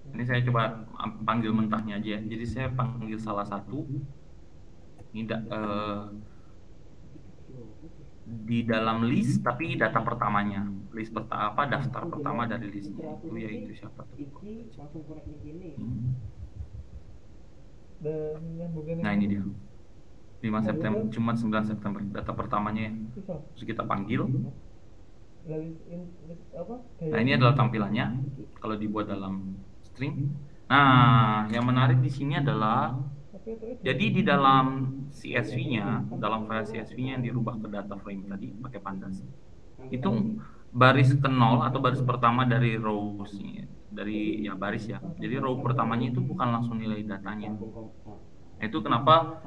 Ini saya coba panggil mentahnya aja ya. Jadi saya panggil salah satu. Ini di dalam list tapi data pertamanya. List apa daftar pertama dari listnya itu yaitu siapa tuh? Nah ini dia. 5 September, Jumat 9 September, data pertamanya ya. Terus kita panggil. Nah ini adalah tampilannya kalau dibuat dalam string. Nah yang menarik di sini adalah jadi di dalam CSV-nya, dalam file CSV-nya yang dirubah ke data frame tadi pakai pandas, itu baris ke 0 atau baris pertama dari rows dari ya baris ya. Jadi row pertamanya itu bukan langsung nilai datanya. Itu kenapa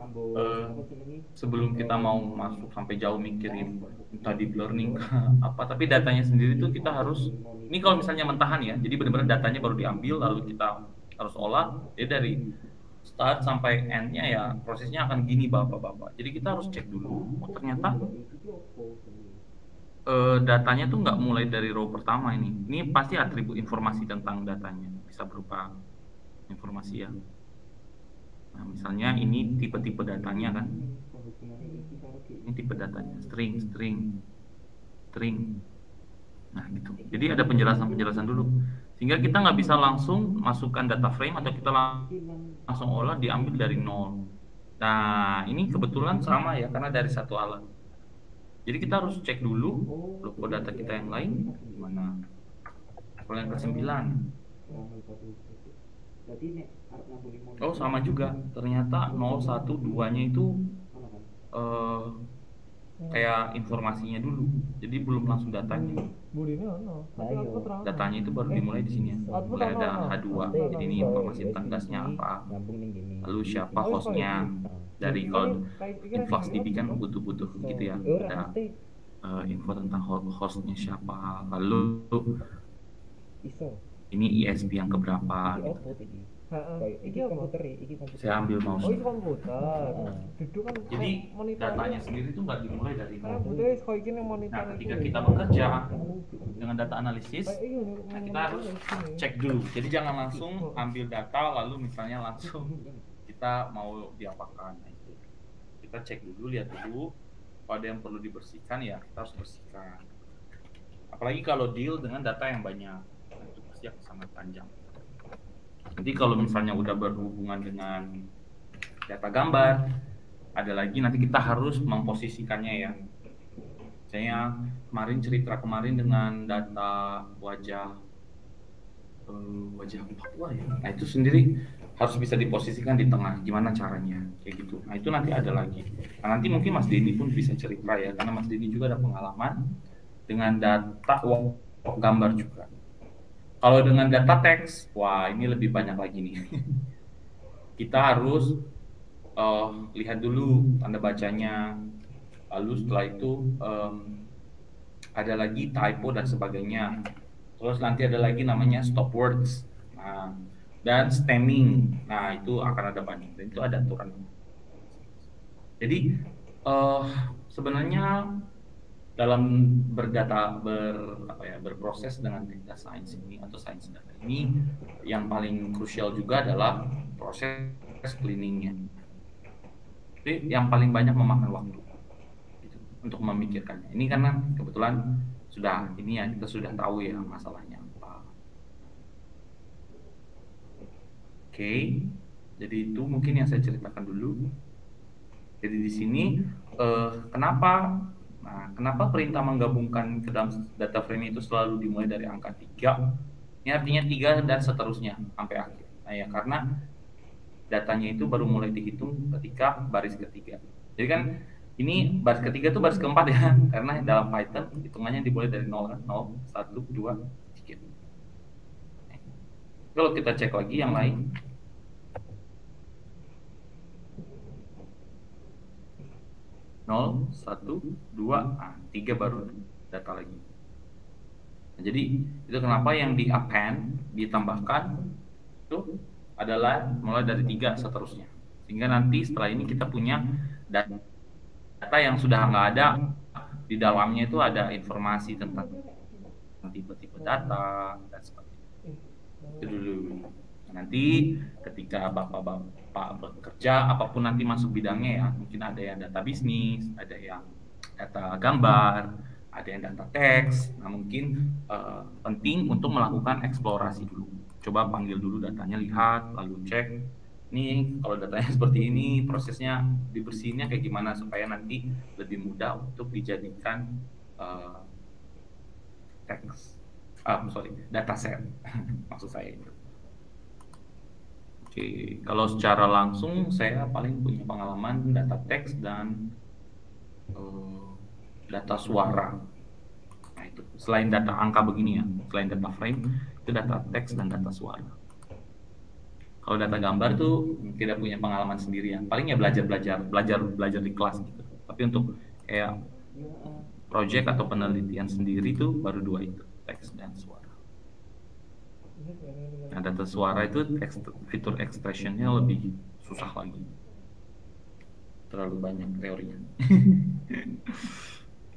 sebelum kita mau masuk sampai jauh mikirin entah deep learning apa, tapi datanya sendiri itu kita harus, ini kalau misalnya mentahan ya, jadi benar-benar datanya baru diambil lalu kita harus olah, jadi dari start sampai end-nya ya prosesnya akan gini bapak-bapak. Jadi kita harus cek dulu, oh ternyata datanya tuh nggak mulai dari row pertama ini. Ini pasti atribut informasi tentang datanya, bisa berupa informasi ya. Nah, misalnya ini tipe-tipe datanya kan. Ini tipe datanya, string. Nah gitu. Jadi ada penjelasan dulu. Sehingga kita nggak bisa langsung masukkan data frame atau kita langsung olah diambil dari nol. Nah ini kebetulan sama ya karena dari satu alat. Jadi kita harus cek dulu logo data kita yang lain gimana. Kalau yang ke-9. Oh sama juga. Ternyata 012-nya itu kayak informasinya dulu. Jadi belum langsung datanya. Datanya itu baru dimulai di sini. Mulai ada H2. Jadi ini informasi tandasnya apa. Lalu siapa hostnya. Dari kalau InfluxDB kan butuh gitu ya. Ada info tentang hostnya siapa. Lalu ini ISP yang keberapa gitu. Saya ambil mouse. Jadi datanya sendiri itu nggak dimulai dari nol. Nah ketika kita bekerja dengan data analisis, nah kita harus cek dulu. Jadi jangan langsung ambil data lalu misalnya langsung kita mau diapakan. Nah, itu kita cek dulu, lihat dulu. Kalau ada yang perlu dibersihkan ya kita harus bersihkan. Apalagi kalau deal dengan data yang banyak, nah, itu pasti akan sangat panjang. Nanti kalau misalnya udah berhubungan dengan data gambar, ada lagi nanti kita harus memposisikannya ya. Saya cerita kemarin dengan data wajah Papua ya. Nah itu sendiri harus bisa diposisikan di tengah. Gimana caranya? Kayak gitu. Nah itu nanti ada lagi. Nah nanti mungkin Mas Denny pun bisa cerita ya, karena Mas Denny juga ada pengalaman dengan data gambar juga. Kalau dengan data teks, wah ini lebih banyak lagi nih. Kita harus lihat dulu tanda bacanya, lalu setelah itu ada lagi typo dan sebagainya. Terus nanti ada lagi namanya stop words, nah, dan stemming. Nah itu akan ada banyak, dan itu ada aturan. Jadi sebenarnya dalam berproses dengan data science ini atau science data ini yang paling krusial juga adalah proses cleaningnya. Jadi yang paling banyak memakan waktu gitu, untuk memikirkannya. Ini karena kebetulan sudah ini ya kita sudah tahu ya masalahnya apa. Oke, jadi itu mungkin yang saya ceritakan dulu. Jadi di sini kenapa perintah menggabungkan ke dalam data frame itu selalu dimulai dari angka 3? Ini artinya 3 dan seterusnya sampai akhir. Nah ya karena datanya itu baru mulai dihitung ketika baris ketiga. Jadi kan ini baris ketiga itu baris keempat ya, karena dalam Python hitungannya dimulai dari 0, 1, 2, 3. Kalau kita cek lagi yang lain. 0, 1, 2, 3 baru data lagi. Nah, jadi itu kenapa yang di append ditambahkan itu adalah mulai dari 3 seterusnya. Sehingga nanti setelah ini kita punya data yang sudah nggak ada di dalamnya itu ada informasi tentang tipe-tipe data dan sebagainya. Itu dulu. Nanti ketika bapak-bapak bekerja, apapun nanti masuk bidangnya ya, mungkin ada yang data bisnis, ada yang data gambar, ada yang data teks. Nah mungkin penting untuk melakukan eksplorasi dulu. Coba panggil dulu datanya, lihat, lalu cek. Nih kalau datanya seperti ini, prosesnya dibersihinnya kayak gimana supaya nanti lebih mudah untuk dijadikan teks. Sorry, dataset maksud saya itu. Oke, kalau secara langsung saya paling punya pengalaman data teks dan data suara. Nah itu selain data angka begini ya, selain data frame itu data teks dan data suara. Kalau data gambar tuh tidak punya pengalaman sendiri ya, paling ya belajar di kelas gitu. Tapi untuk kayak project atau penelitian sendiri tuh baru dua itu, teks dan suara. Nah, data suara itu fitur expressionnya lebih susah lagi. Terlalu banyak teorinya.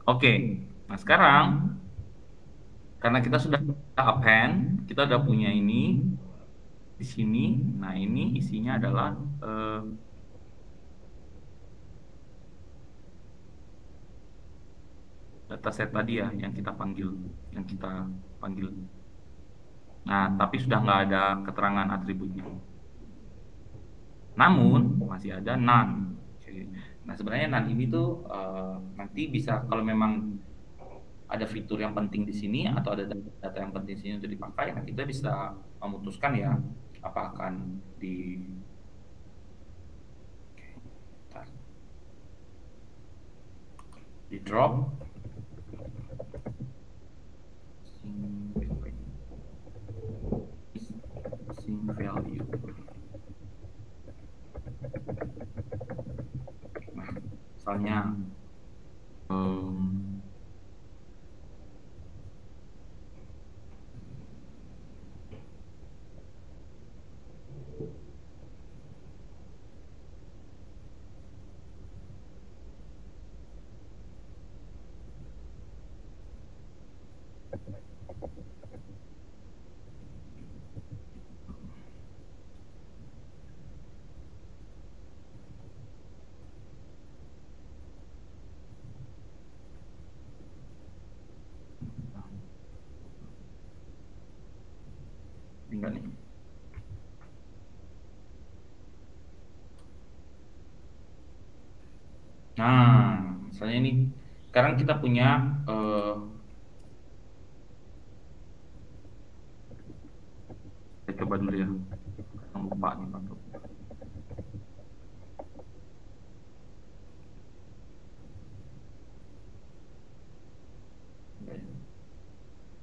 Oke, nah sekarang karena kita sudah append, kita udah punya ini di sini. Nah, ini isinya adalah dataset tadi ya yang kita panggil. Nah, tapi sudah nggak ada keterangan atributnya. Namun masih ada none. Nah, sebenarnya none ini tuh nanti bisa kalau memang ada fitur yang penting di sini atau ada data yang penting di sini untuk dipakai, nah kita bisa memutuskan ya apa akan di drop missing value. Nah, misalnya enggak nih. Nah, misalnya ini sekarang kita punya saya coba dulu ya. Lupa nih Pak.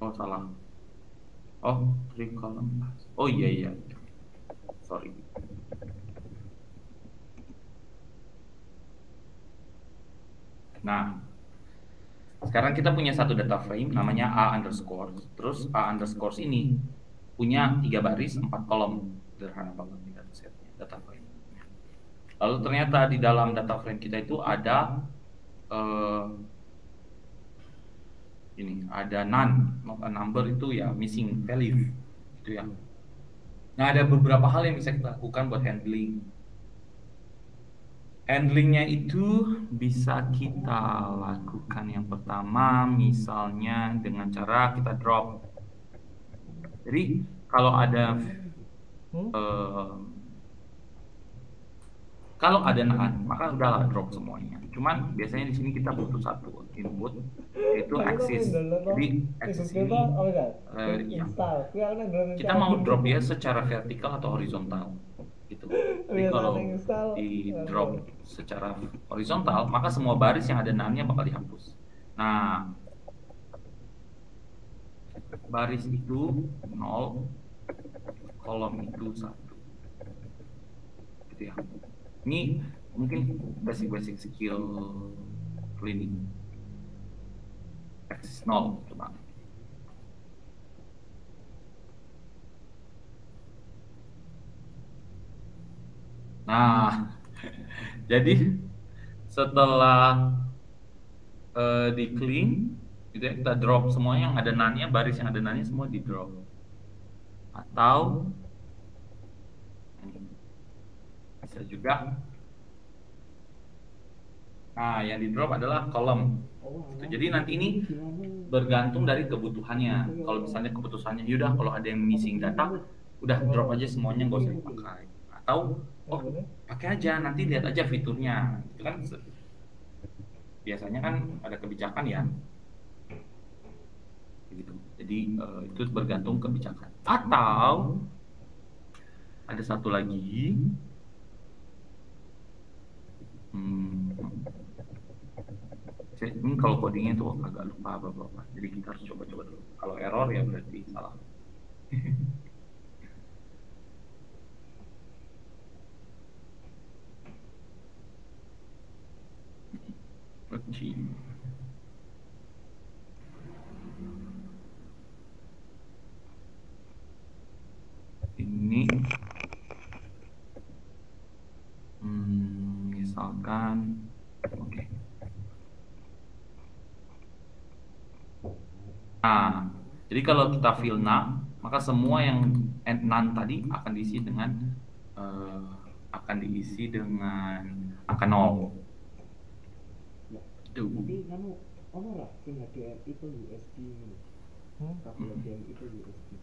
Oh, salah. Oh, 3 column. Oh iya. Sorry. Nah, sekarang kita punya satu data frame namanya A underscore. Terus A underscore ini punya 3 baris, 4 kolom. Sederhana banget nih data frame. Lalu ternyata di dalam data frame kita itu ada ini ada none, not a number itu ya missing value gitu ya. Nah, ada beberapa hal yang bisa kita lakukan buat handling. Handlingnya itu bisa kita lakukan yang pertama misalnya dengan cara kita drop. Jadi kalau ada none, maka udahlah drop semuanya. Cuman biasanya di sini kita butuh satu input yaitu axis. Jadi axis ini ya, kita mau drop ya secara vertikal atau horizontal gitu. Jadi kalau di drop secara horizontal, maka semua baris yang ada none-nya bakal dihapus. Nah, baris itu 0, kolom itu 1 gitu ya. Ini mungkin basic skill cleaning. Axis 0 coba. Nah, jadi setelah di clean, gitu ya, kita drop semua yang ada nanya, baris yang ada nanya semua di drop. Atau bisa juga, nah yang di drop adalah kolom gitu. Jadi nanti ini bergantung dari kebutuhannya. Kalau misalnya kebutuhannya yaudah kalau ada yang missing data udah drop aja semuanya, nggak usah dipakai. Atau oh pakai aja, nanti lihat aja fiturnya itu kan. Biasanya kan ada kebijakan ya gitu. Jadi itu bergantung kebijakan. Atau ada satu lagi, hmm, ini kalau codingnya tuh agak lupa apa-apa. Jadi kita harus coba-coba dulu. Kalau error ya berarti salah. Oke. Ini misalkan oke. Nah, jadi kalau kita fill none, maka semua yang none tadi akan diisi dengan angka 0. Itu. Tapi kamu ono lah sing HDM itu USB ini. Kabel HDM itu USB.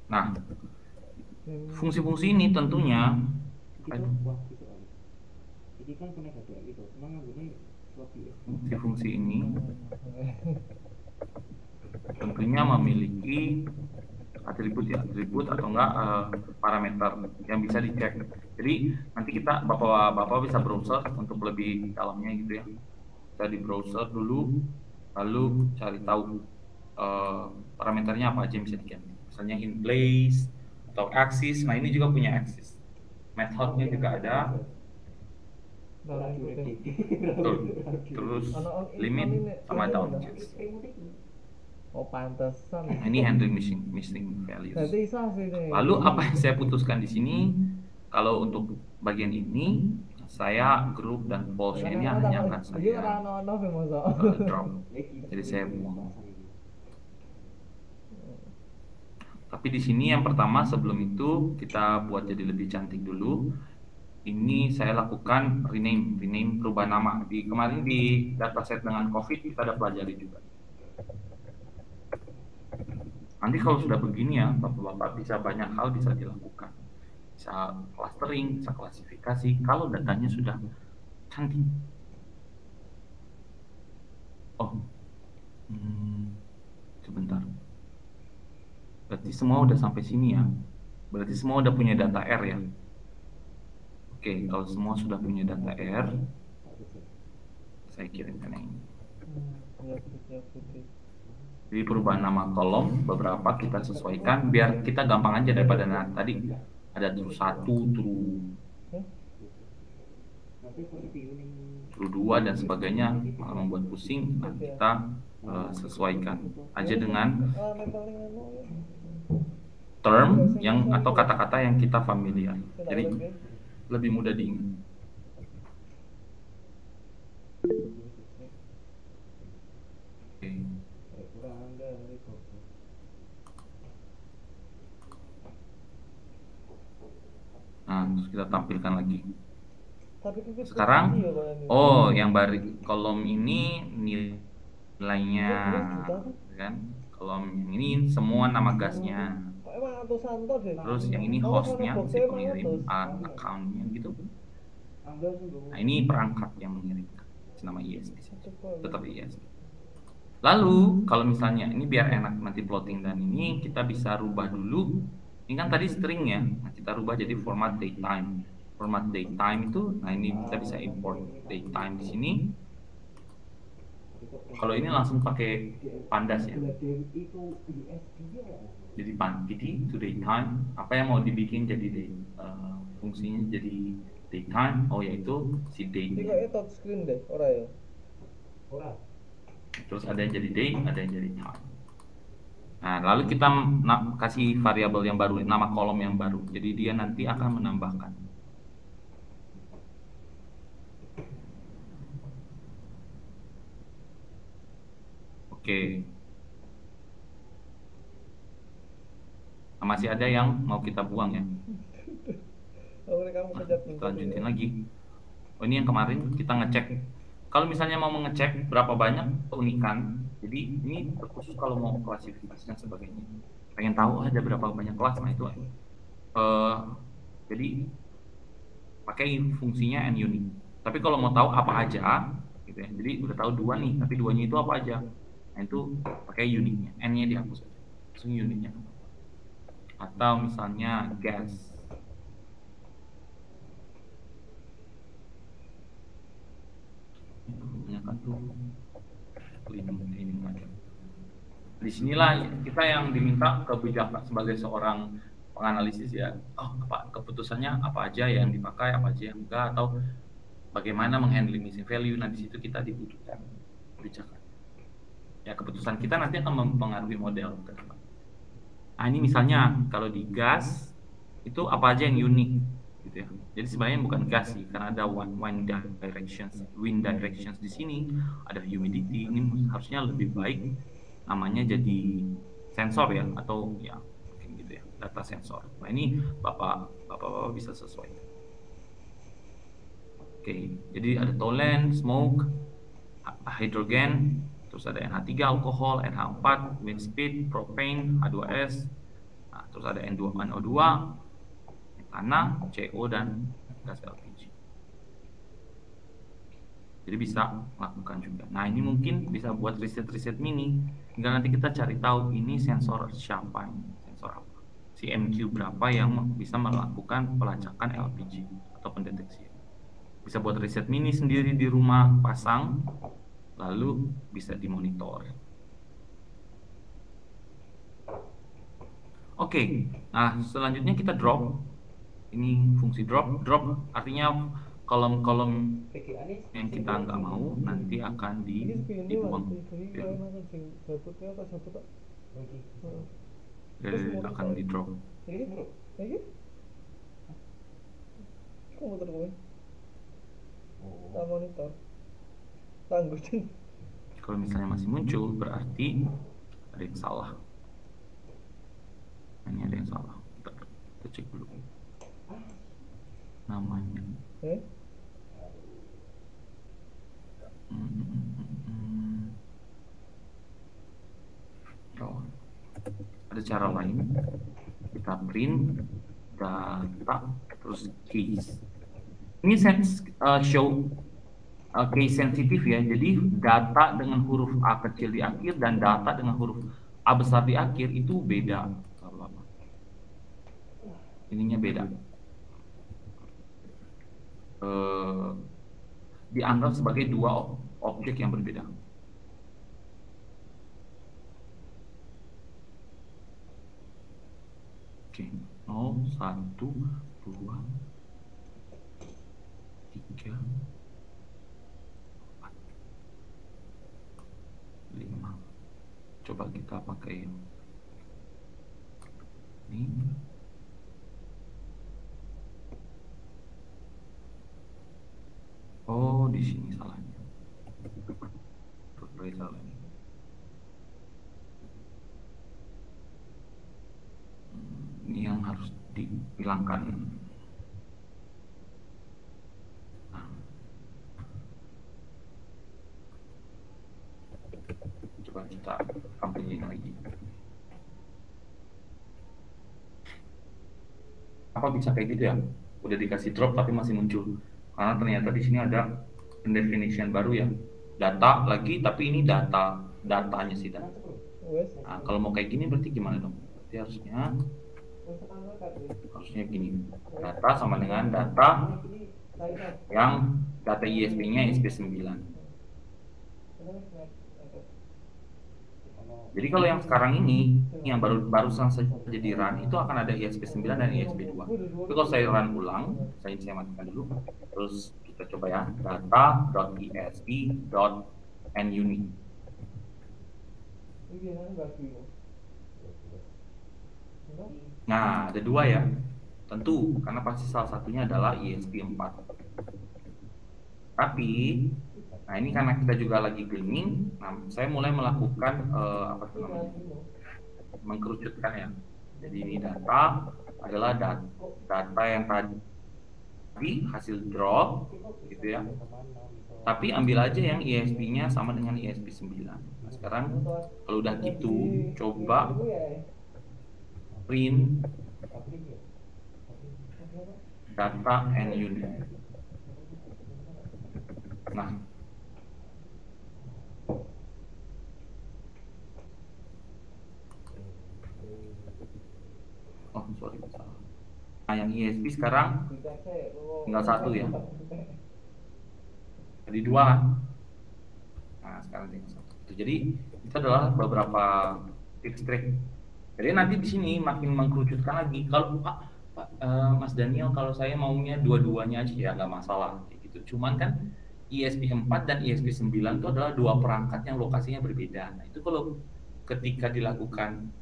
Nah, fungsi-fungsi ini tentunya ini kan connect HDM itu, cuma ngambilnya swap USB. Fungsi-fungsi ini tentunya memiliki atribut atau enggak parameter yang bisa dicek. Jadi nanti kita bapak bisa browser untuk lebih dalamnya gitu ya. Kita di browser dulu, lalu cari tahu parameternya apa aja yang bisa dicek. Misalnya in place atau axis. Nah ini juga punya axis. Methodnya juga ada. Terus limit sama down checks. Oh pantesan. Ini handling missing values. Lalu apa yang saya putuskan di sini? Kalau untuk bagian ini saya grup dan false ini hanya akan saya drop. Jadi saya buang. Tapi di sini yang pertama sebelum itu kita buat jadi lebih cantik dulu. Ini saya lakukan rename perubahan nama. Kemarin di dataset dengan COVID kita ada pelajari juga. Nanti kalau sudah begini ya, Bapak-bapak bisa banyak hal bisa dilakukan. Bisa clustering, bisa klasifikasi, kalau datanya sudah cantik. Oh, sebentar. Berarti semua udah sampai sini ya. Berarti semua udah punya data R ya. Oke, kalau semua sudah punya data R, saya kirimkan yang ini. Di perubahan nama kolom beberapa kita sesuaikan biar kita gampang aja daripada tadi ada true 1, true 2 dan sebagainya malah membuat pusing. Nah, kita sesuaikan aja dengan term yang atau kata-kata yang kita familiar. Jadi lebih mudah diingat. Oke. Nah, terus kita tampilkan lagi. Sekarang, oh, yang baru kolom ini nilainya, kan? Kolom ini semua nama gasnya. Terus yang ini hostnya, si pengirim, accountnya gitu. Nah, ini perangkat yang mengirimkan, nama ISP, tetap ISP. Lalu, kalau misalnya ini biar enak nanti plotting dan ini kita bisa rubah dulu. Ini kan tadi string ya, nah kita rubah jadi format datetime. Format datetime itu, nah ini kita bisa import datetime di sini. Kalau ini langsung pakai pandas ya. Jadi PD to datetime, apa yang mau dibikin jadi fungsinya jadi datetime, oh yaitu si date. Ini touchscreen deh, ora ya? Terus ada yang jadi date, ada yang jadi time. Nah, lalu kita kasih variabel yang baru, nama kolom yang baru. Jadi dia nanti akan menambahkan. Oke. Nah, masih ada yang mau kita buang ya. Oh, kamu pencet Kita lanjutin lagi. Oh, ini yang kemarin kita ngecek. Kalau misalnya mau mengecek berapa banyak keunikan, jadi ini terkhusus kalau mau klasifikasi dan sebagainya. Pengen tahu ada berapa banyak kelas, nah itu. Jadi pakai fungsinya and unique. Tapi kalau mau tahu apa aja, gitu ya. Jadi udah tahu dua nih, tapi duanya itu apa aja? Nah itu pakai unique-nya, n-nya dihapus aja, langsung unique-nya. Atau misalnya gas. Kebanyakan tuh cleaning aja. Disinilah kita yang diminta kebijakan sebagai seorang penganalisis ya. Oh, apa keputusannya apa aja yang dipakai, apa aja yang enggak, atau bagaimana menghandle missing value. Nah di situ kita dibutuhkan kebijakan. Ya keputusan kita nanti akan mempengaruhi model ke depan. Nah ini misalnya kalau di gas itu apa aja yang unik gitu ya. Jadi sebenarnya bukan gas sih, karena ada wind directions di sini, ada humidity. Ini harusnya lebih baik namanya jadi sensor ya, atau ya mungkin gitu ya, data sensor. Nah ini bapak bisa sesuai. Oke, jadi ada toluen, smoke, hydrogen, terus ada NH3 alkohol, NH4 wind speed, propane, H2S, nah, terus ada NO2, metana, CO, dan gas LPG. Jadi bisa melakukan juga. Nah ini mungkin bisa buat riset-riset mini, hingga nanti kita cari tahu ini sensor siapa, ini sensor apa, CMQ berapa yang bisa melakukan pelacakan LPG atau pendeteksi. Bisa buat riset mini sendiri di rumah, pasang, lalu bisa dimonitor. Oke, nah selanjutnya kita drop. Ini fungsi drop. Drop artinya kolom-kolom yang kita nggak mau nanti akan dibuang. Ya. Akan di drop. Monitor. Tangguh. Kalau misalnya masih muncul berarti ada yang salah. Ini ada yang salah. Kita cek dulu namanya. Oh, ada cara lain. Kita print data terus case. Ini show case sensitif ya. Jadi data dengan huruf A kecil di akhir dan data dengan huruf A besar di akhir itu beda. Ininya beda. Dianggap sebagai dua objek yang berbeda. Oke, 0, 1, 2, 3, 4, 5. Coba kita pakai ini. Oh, di sini salahnya. Salahnya. Ini yang harus dihilangkan. Nah. Coba kita ambilin lagi. Apa bisa kayak gitu ya? Udah dikasih drop tapi masih muncul. Karena ternyata di sini ada definition baru ya, data lagi, tapi ini datanya sih data. Nah, kalau mau kayak gini berarti gimana dong? Berarti harusnya gini, data sama dengan data yang data ISP-nya ISP9. Jadi kalau yang sekarang ini, yang barusan saja di run, itu akan ada ISP9 dan ISP2. Tapi kalau saya run ulang, saya matikan dulu, terus kita coba ya, data.isp.nunique. Nah, ada dua ya, tentu, karena pasti salah satunya adalah ISP4. Tapi Nah ini karena kita juga lagi cleaning, nah saya mulai melakukan apa itu namanya, mengkerucutkan ya. Jadi ini data adalah data yang tadi hasil drop gitu ya. Tapi ambil aja yang ISP-nya sama dengan ISP 9. Nah sekarang kalau udah gitu, coba print data and unit. Nah, oh sorry salah. Nah yang ISP sekarang tinggal satu ya. Jadi dua kan? Nah sekarang tinggal satu. Jadi itu adalah beberapa tips trik. Jadi nanti di sini makin mengkerucutkan lagi. Kalau Mas Daniel, kalau saya maunya dua-duanya aja ya nggak masalah kayak gitu. Cuman kan ISP 4 dan ISP 9 itu adalah dua perangkat yang lokasinya berbeda. Nah itu kalau ketika dilakukan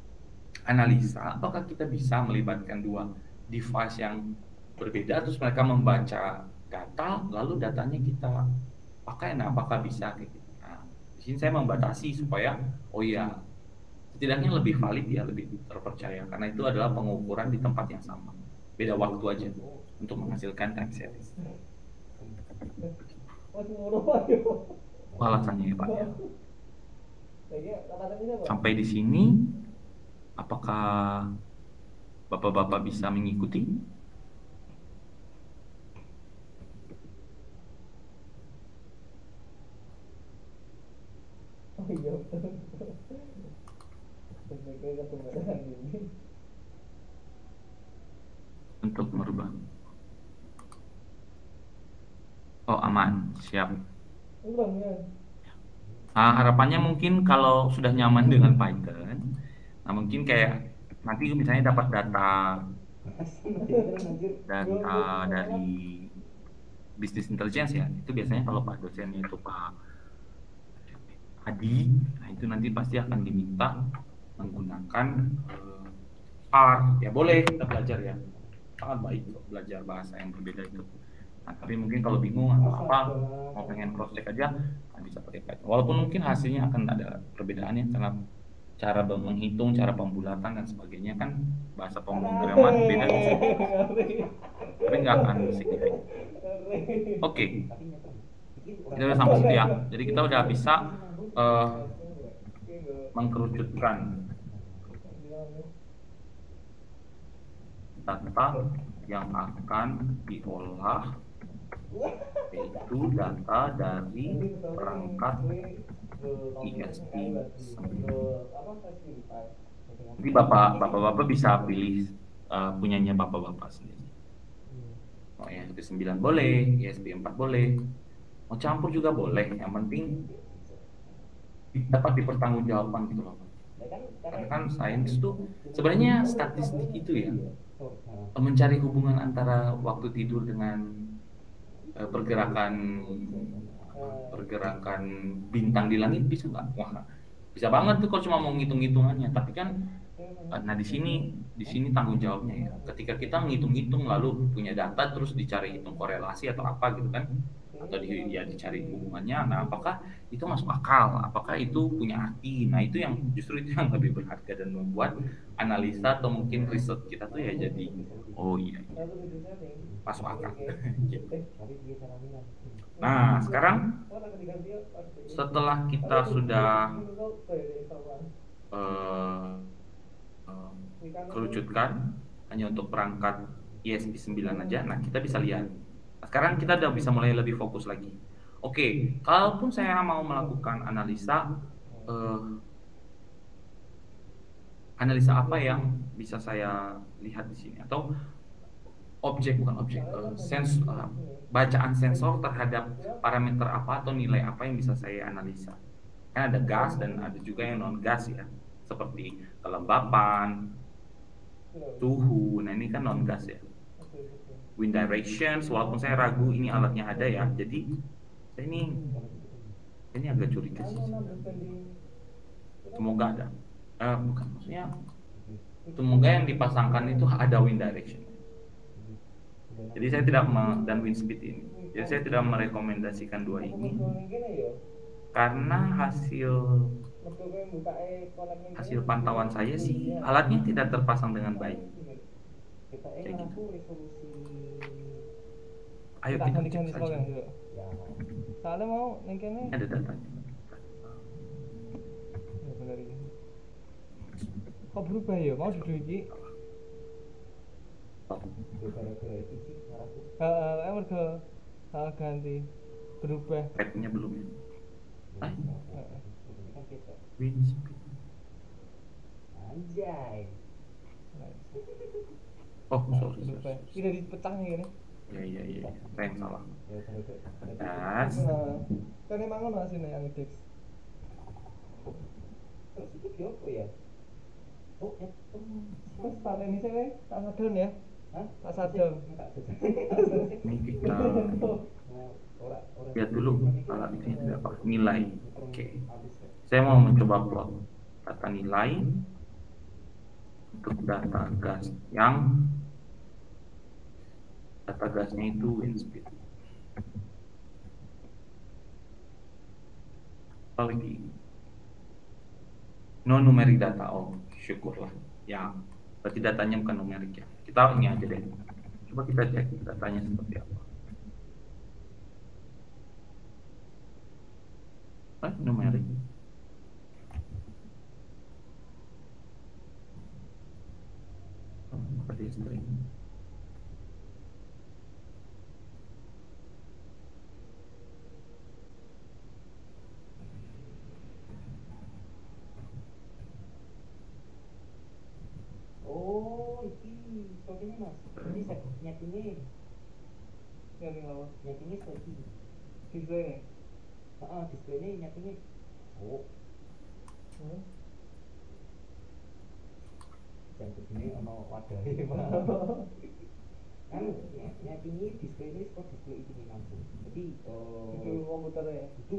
analisa, apakah kita bisa melibatkan dua device yang berbeda terus mereka membaca data lalu datanya kita pakai, nah apakah bisa kayak gitu. Nah, di sini saya membatasi supaya oh iya setidaknya lebih valid ya, lebih terpercaya karena itu adalah pengukuran di tempat yang sama, beda waktu aja untuk menghasilkan time series. Alasannya ya Pak ya. Sampai di sini apakah Bapak-bapak bisa mengikuti? Oh iya betul. Untuk merubah. Oh aman, siap. Nah, harapannya mungkin kalau sudah nyaman dengan Python, nah mungkin kayak nanti misalnya dapat data dari business intelligence ya, itu biasanya kalau Pak dosennya itu Pak Adi, nah itu nanti pasti akan diminta menggunakan R, ya boleh kita belajar ya, sangat baik belajar bahasa yang berbeda itu. Nah, tapi mungkin kalau bingung atau apa, mau pengen cross check aja, nah bisa pakai Python. Walaupun mungkin hasilnya akan ada perbedaannya karena cara menghitung, cara pembulatan dan sebagainya kan bahasa pemrograman beda, tapi nggak akan signifikan. Oke, kita udah sampai situ ya. Jadi kita udah bisa mengkerucutkan data yang akan diolah, yaitu data dari perangkat ISP 9. Nanti bapak-bapak bisa pilih punyanya bapak-bapak sendiri. Mau ISP 9 boleh, ISP 4 boleh, mau campur juga boleh. Yang penting dapat dipertanggungjawabkan gitu loh. Karena kan sains itu sebenarnya statistik itu ya, mencari hubungan antara waktu tidur dengan pergerakan bintang di langit bisa nggak? Wah, bisa banget tuh kalau cuma mau ngitung-hitungannya. Tapi kan, nah di sini tanggung jawabnya ya. Ketika kita ngitung-hitung lalu punya data terus dicari hitung korelasi atau apa gitu kan, atau dicari hubungannya. Nah, apakah itu masuk akal? Apakah itu punya arti? Nah, itu justru itu yang lebih berharga dan membuat analisa atau mungkin riset kita tuh ya jadi oh iya masuk akal. Nah, sekarang setelah kita sudah kerucutkan hanya untuk perangkat ISP 9 aja, nah kita bisa lihat. Sekarang kita udah bisa mulai lebih fokus lagi. Oke, kalaupun saya mau melakukan analisa apa yang bisa saya lihat di sini, atau bacaan sensor terhadap parameter apa atau nilai apa yang bisa saya analisa. Kan ada gas dan ada juga yang non gas ya, seperti kelembapan, suhu. Nah ini kan non gas ya. Wind directions, walaupun saya ragu ini alatnya ada ya, jadi saya ini agak curiga sih. Semoga ada. Bukan, maksudnya semoga yang dipasangkan itu ada wind direction. Jadi saya tidak dan WinSpeed ini. Jadi saya tidak merekomendasikan dua ini karena hasil pantauan saya sih alatnya tidak terpasang dengan baik. Kayak gitu. Ayo kita cek saja. Soalnya mau ning kene Ada datanya. ya bener iki. Kok berubah ya? Mau duduk iki. gara-gara itu sih ngarahku Heeh, mergo ganti berubah. Packnya belum ya. Heeh. kan kita WinSpeed. anjay Oh, Nah, sorry. berubah. Iki dari pecah nih kene. Ya. Saya yang salah. ya gara-gara Das. Nah, kan emang ngono asine yang Dex. terus itu dia apa ya oh Terus pareni sih weh, tak sadon ya. hah Tak sadon. tak Ini kita orang lihat dulu alat ini tidak apa nilai. Oke. Saya mau mencoba plot data nilai untuk data gas yang data gasnya itu WinSpeed. Apa lagi? Non numerik data. Oh, syukurlah. Ya, berarti datanya bukan numerik ya. Kita ini aja deh. Coba kita cek datanya seperti apa. Numerik. Berarti string. oh iki soalnya mas ini saya nyatine Ya ning lawas. nyatine lagi Display. displaynya nyatine oh Hmm. dan begini ono wadahnya kan nyatine displaynya kok display ini langsung jadi Itu komputernya. itu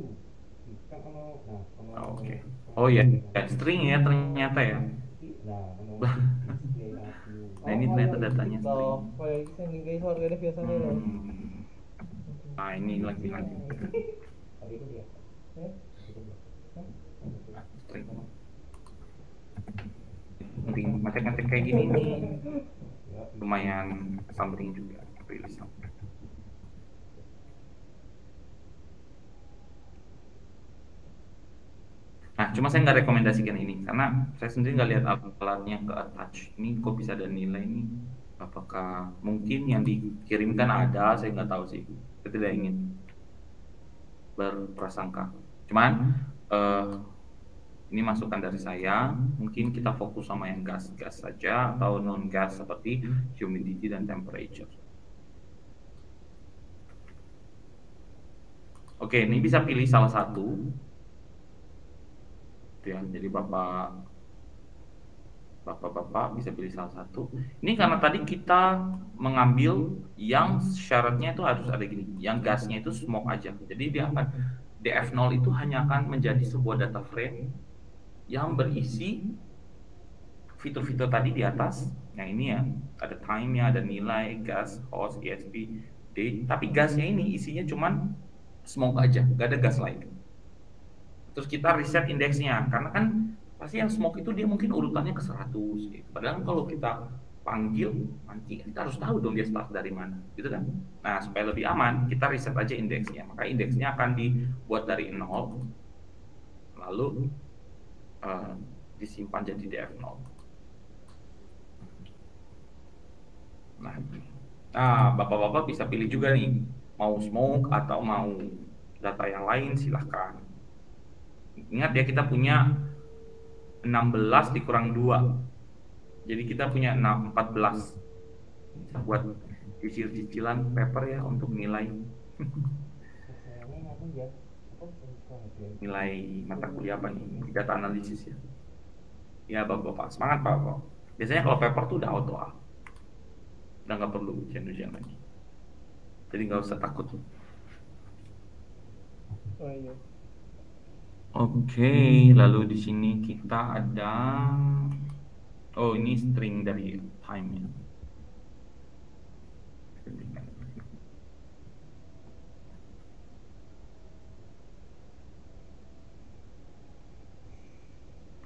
kan ono nah ono Oh, oke. Oh ya, string ya ternyata ya. nah ono display langsung Nah, ini ternyata datanya string. Toh, kayak iki sing ning kene sore biasanya lho. Nah, ini lagi. hari itu dia Eh? itu dia String. Penting ngecek kayak gini nih. ya Lumayan something juga rilis. Nah, cuma saya nggak rekomendasikan ini karena saya sendiri nggak lihat alatnya ke attach. Ini kok bisa ada nilai ini? Apakah mungkin yang dikirimkan ada? Saya nggak tahu sih. Saya tidak ingin berprasangka. Cuman ini masukan dari saya. Mungkin kita fokus sama yang gas-gas saja atau non gas seperti humidity dan temperature. Oke, ini bisa pilih salah satu. Ya, jadi bapak bisa pilih salah satu. Ini karena tadi kita mengambil yang syaratnya itu harus ada gini, yang gasnya itu smoke aja. Jadi dia akan DF0 itu hanya akan menjadi sebuah data frame yang berisi fitur-fitur tadi di atas. Yang ini ya, ada time-nya, ada nilai, gas, host, ESP, date. Tapi gasnya ini isinya cuman smoke aja, gak ada gas lain. Terus kita reset indeksnya karena kan pasti yang smoke itu dia mungkin urutannya ke 100 gitu. Padahal kalau kita panggil nanti kita harus tahu dong dia start dari mana gitu kan. Nah, supaya lebih aman kita reset aja indeksnya. Maka indeksnya akan dibuat dari 0 lalu disimpan jadi df0. Nah, bapak-bapak bisa pilih juga nih mau smoke atau mau data yang lain, silahkan. Ingat ya, kita punya 16 dikurang 2. Jadi kita punya 14. Buat cicil-cicilan paper ya untuk nilai. sayangnya nganu ya apa Nilai mata kuliah apa nih? Data analisis ya. Ya bapak-bapak, semangat Pak. Biasanya kalau paper tuh udah auto A. Udah nggak perlu ujian-ujian lagi. Jadi nggak usah takut. Oh iya. Oke, lalu di sini kita ada, oh ini string dari time ya.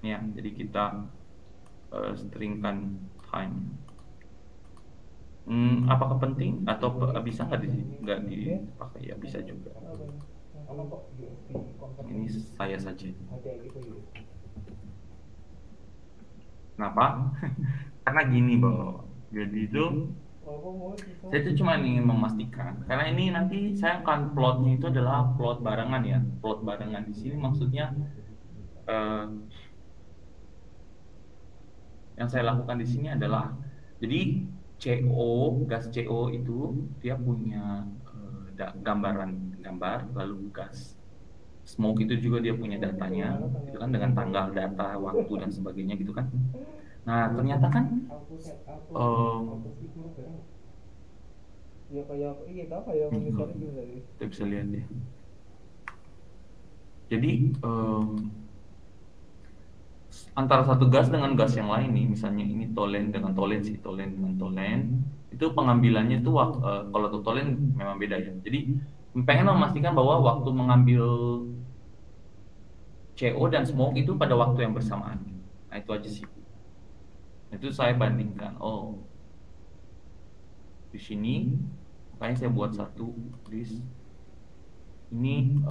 Ya, jadi kita stringkan time. Apakah penting atau bisa nggak dipakai? Ya bisa juga. Apa kok USB convert Ini saya saja. HDMI itu USB? Kenapa? Karena gini, Bo. Jadi itu saya itu cuma ingin memastikan, karena ini nanti saya akan plotnya itu adalah plot barengan ya. Plot barengan di sini maksudnya yang saya lakukan di sini adalah, jadi gas CO itu dia punya gambar, lalu gas smoke itu juga dia punya datanya, itu kan dengan tanggal, data, waktu dan sebagainya gitu kan. Nah ternyata kan ya kayak iya apa ya misalnya gimana tadi? kita bisa lihat ya. Jadi antara satu gas dengan gas yang lain nih, misalnya ini tolen dengan tolen dengan tolen, itu pengambilannya itu kalau untuk tolen memang beda ya. Jadi pengen memastikan bahwa waktu mengambil CO dan smoke itu pada waktu yang bersamaan. Nah itu aja sih. Itu saya bandingkan. Oh, di sini makanya saya buat satu list. Ini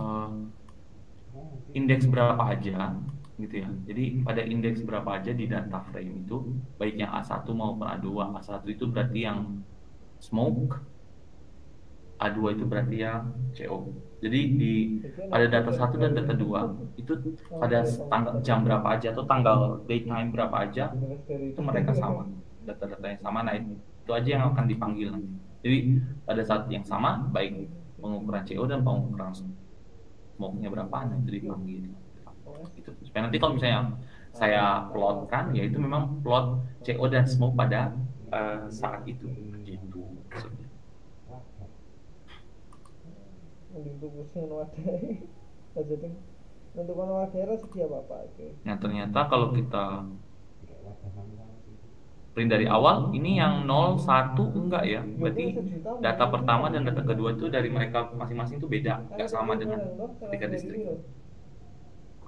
indeks berapa aja gitu ya. Jadi pada indeks berapa aja di data frame itu, baik yang A1 maupun A2. A1 itu berarti yang smoke, A2 itu berarti yang CO. Jadi pada data 1 dan data 2 itu pada jam berapa aja atau tanggal daytime berapa aja itu mereka sama, data-data yang sama. Nah itu aja yang akan dipanggil nanti. Jadi pada saat yang sama, baik pengukuran CO dan pengukuran smoke-nya berapa, nah itu dipanggil. Gitu. Supaya nanti kalau misalnya saya plotkan, ya itu memang plot CO dan smoke pada saat itu gitu maksudnya. Untuk pusing wadai jadi untuk wadai sedia apa oke. Nah ternyata kalau kita print dari awal, ini yang 0, 1 enggak ya, berarti data pertama dan data kedua itu dari mereka masing-masing itu beda, nggak sama dengan ketika di string.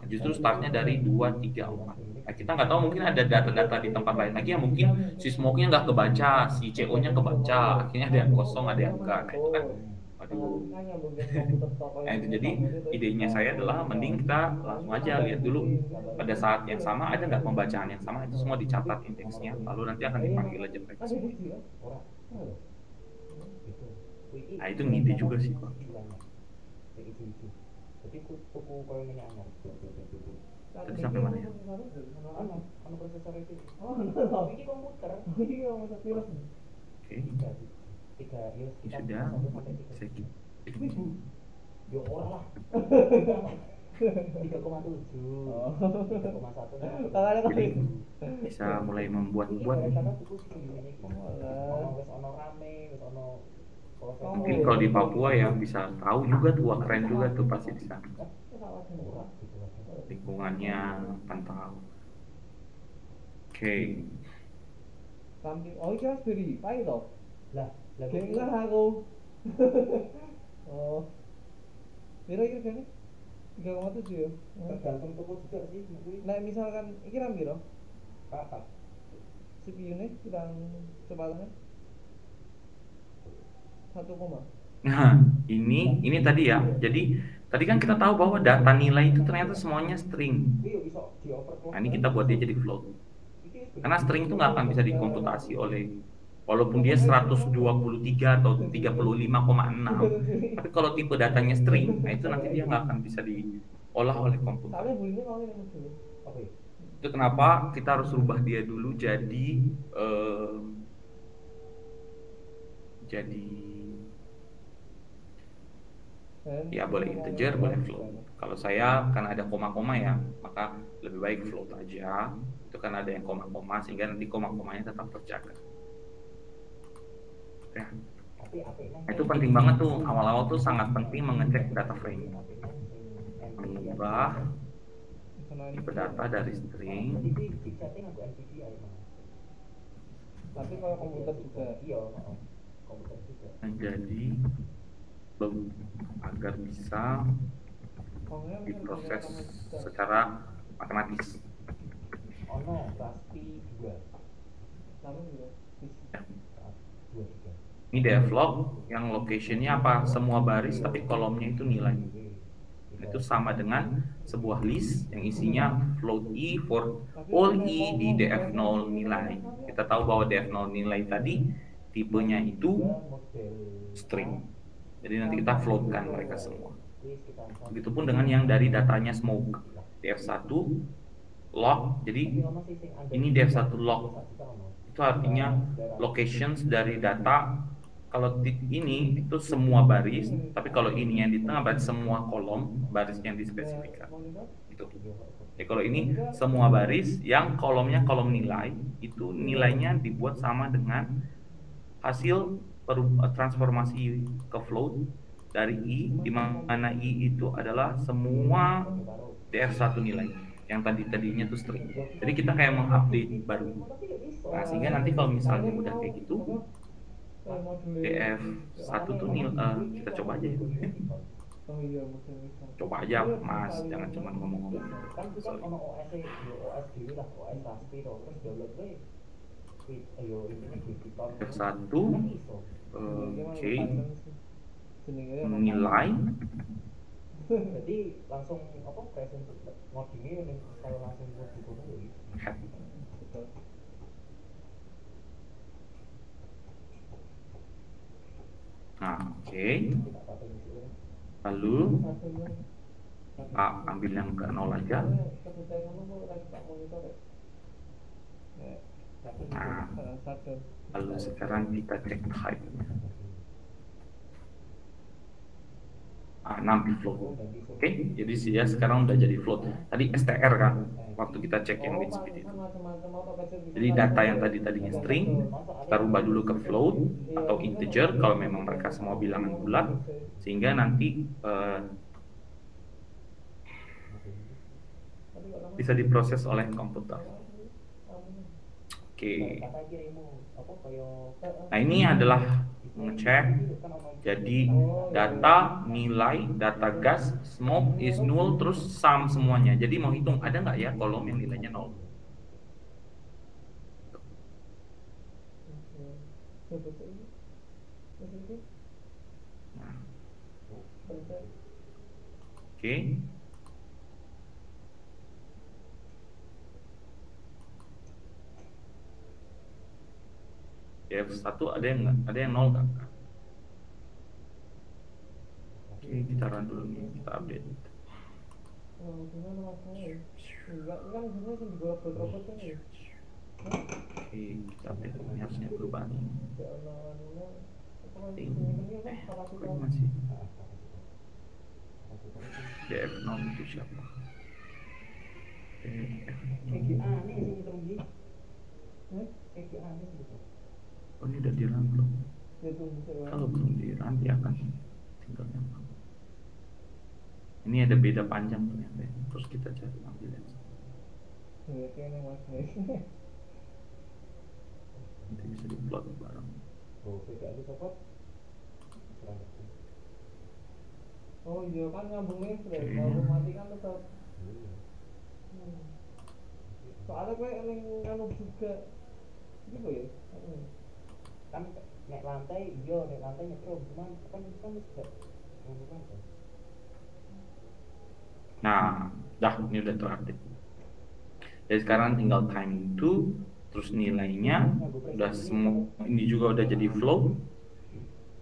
Justru startnya dari 2, 3, 4. Nah, kita nggak tahu, mungkin ada data-data di tempat lain lagi yang mungkin si smoke-nya nggak kebaca, si CO-nya kebaca, akhirnya ada yang kosong, ada yang enggak. Nah itu kan, aduh. Nah itu jadi idenya saya adalah mending kita langsung aja lihat dulu pada saat yang sama ada nggak pembacaan yang sama, itu semua dicatat indeksnya, lalu nanti akan dipanggil aja mereka semua. Nah itu ngide juga sih Pak. Jadi tuku koyo minyak anyar. Tadi sampai mana ya? Anu prosesor itu. Ini komputer. Iya masa virus. Oke. Tiga ya Sudah. Saya yo ora lah. 3,7. 3,1. Jadi bisa mulai membuat-buat. Mungkin kalau di Papua ya bisa tahu juga tuh, wah keren juga tuh pasti di sana. Lingkungannya pantau. Oke. Samping oh iki Raspberry Pi to. Lah Lah aku. Oh. Kira-kira kan 3,7 ya. Tergantung toko juga sih. Nah, misalkan iki ra piro? Apa? CPU-ne kurang kecepatan 1, Nah, ini tadi ya. Jadi tadi kan kita tahu bahwa data nilai itu ternyata semuanya string. Nah, ini kita buat dia jadi float. Karena string itu nggak akan bisa dikomputasi oleh, walaupun dia 123 atau 35,6. Tapi kalau tipe datanya string, nah itu nanti dia nggak akan bisa diolah oleh komputer. Itu kenapa kita harus rubah dia dulu jadi ya boleh integer, boleh float. Kalau saya kan ada koma-koma ya, maka lebih baik float aja. Itu kan ada yang koma-koma sehingga nanti koma-komanya tetap terjaga. Ya. Nah, itu penting banget tuh, awal-awal tuh sangat penting mengecek data frame. Mengubah tipe data dari string. Tapi kalau komputer juga iya. komputer juga. menjadi float agar bisa Pokoknya diproses bener-bener sama secara matematis. Ono pasti 2 Lama juga bisa. 2 juga. Ini devlog yang locationnya apa? Semua baris tapi kolomnya itu nilai. Itu sama dengan sebuah list yang isinya float E for all E di df0 nilai. Kita tahu bahwa df0 nilai tadi tipenya itu string. Jadi nanti kita floatkan mereka semua. Begitupun dengan yang dari datanya smoke. df1 log, jadi ini df1 log. Itu artinya locations dari data. Kalau ini itu semua baris, tapi kalau ini yang di tengah berarti semua kolom baris yang dispesifikkan. Itu. Ya, kalau ini semua baris yang kolomnya kolom nilai, itu nilainya dibuat sama dengan hasil transformasi ke float dari I, di mana I itu adalah semua df1 nilai yang tadinya itu string. Jadi kita kayak mengupdate baru. Nah, sehingga nanti kalau misalnya udah kayak gitu, df1 tuh kita coba aja ya. Oh iya, mungkin bisa. Coba aja Mas, jangan cuma ngomong-ngomong gitu. Kan kita Sorry. ono OS OS dhewe lah, OS pasti to. Terus download ayo ini Python. F1 oke, Jenenge nilai Jadi langsung apa present ngodingnya ning kalau langsung buat di kono ya. head. betul. Nah, oke. Kita pakai di sini. Lalu Satunya ambil yang ke 0 aja. kebetulan kamu mau lagi tak monitor ya? Ya, Nah, satu. lalu sekarang kita cek type. 6 float. Oke, jadi dia sekarang udah jadi float. Tadi str kan, waktu kita cek yang with speed itu. Jadi data yang tadinya string, kita rubah dulu ke float atau integer kalau memang mereka semua bilangan bulat, sehingga nanti bisa diproses oleh komputer. Oke. Nah, ini adalah ngecek. Jadi data, nilai, data gas, smoke is null, terus sum semuanya. Jadi mau hitung ada nggak ya kolom yang nilainya 0? Nah, oke. F1 ada yang nggak? Ada yang 0 nggak? Oke, kita run dulu nih, kita update. Oke, kita update. Ini harusnya perubahan ini. Kok ini masih df0 itu siapa? aneh sih terunggi. Aneh sih. Oh, ini udah di run belum? Kalau belum di run dia akan tinggal nyapa. Ini ada beda panjang ternyata ya. Terus kita cari ambil yang sama. Nanti bisa diplot bareng. Oh, beda itu sobat. Oh iya kan nyambung listrik, kalau mati kan tetap. Soalnya gue yang anu juga, gitu ya. Kan nek lantai iya nek lantai nyetrum cuman kan tidak nganu lantai. Nah, dah ini udah terupdate. Jadi sekarang tinggal time to, terus nilainya udah semua, ini juga udah jadi flow,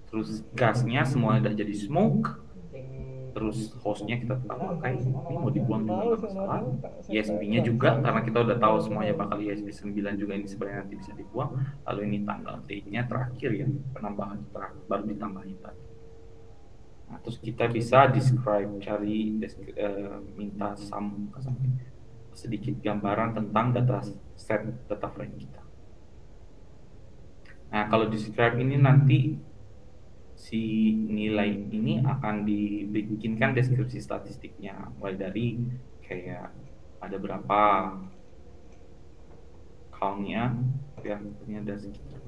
terus gasnya semua udah jadi smoke, terus hostnya kita tetap pakai. Ini mau dibuang juga nggak masalah. ISP-nya juga karena kita udah tahu semuanya bakal ISP 9 juga ini sebenarnya nanti bisa dibuang. Lalu ini tanggal date-nya terakhir ya, penambahan baru ditambahin tadi. Nah, terus kita bisa describe, cari minta sedikit gambaran tentang data set, data frame kita. Nah, kalau describe ini nanti si nilai ini akan dibikinkan deskripsi statistiknya, mulai dari kayak ada berapa count-nya, ya ini ada sekitar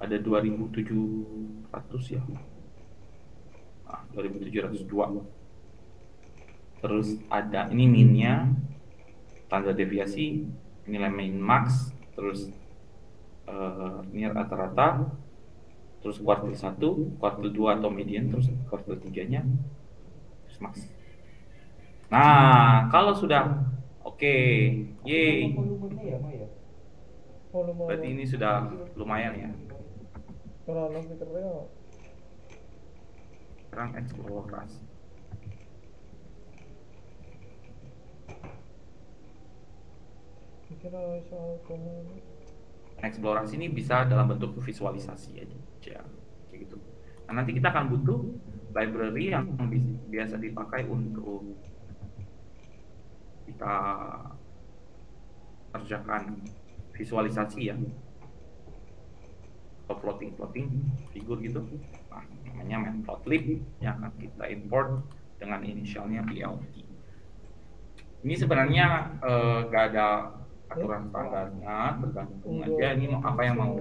ada 2700 ya. 2702. Terus ada ini minnya, standar deviasi, nilai min max, terus ini rata-rata, terus kuartil 1, kuartil 2 atau median, terus kuartil 3-nya, terus max. Nah, kalau sudah oke, yeay. Volumenya ya, Ma ya? Volume Berarti ini sudah lumayan ya. kalau anak fiturnya Sekarang eksplorasi. kira soal komunikasi. Eksplorasi ini bisa dalam bentuk visualisasi aja, kayak gitu. Nah, nanti kita akan butuh library yang biasa dipakai untuk kita kerjakan visualisasi ya, atau floating figur gitu. Nah, namanya matplotlib yang akan kita import dengan inisialnya plt. Ini sebenarnya gak ada aturan standarnya, tergantung aja ini apa yang mau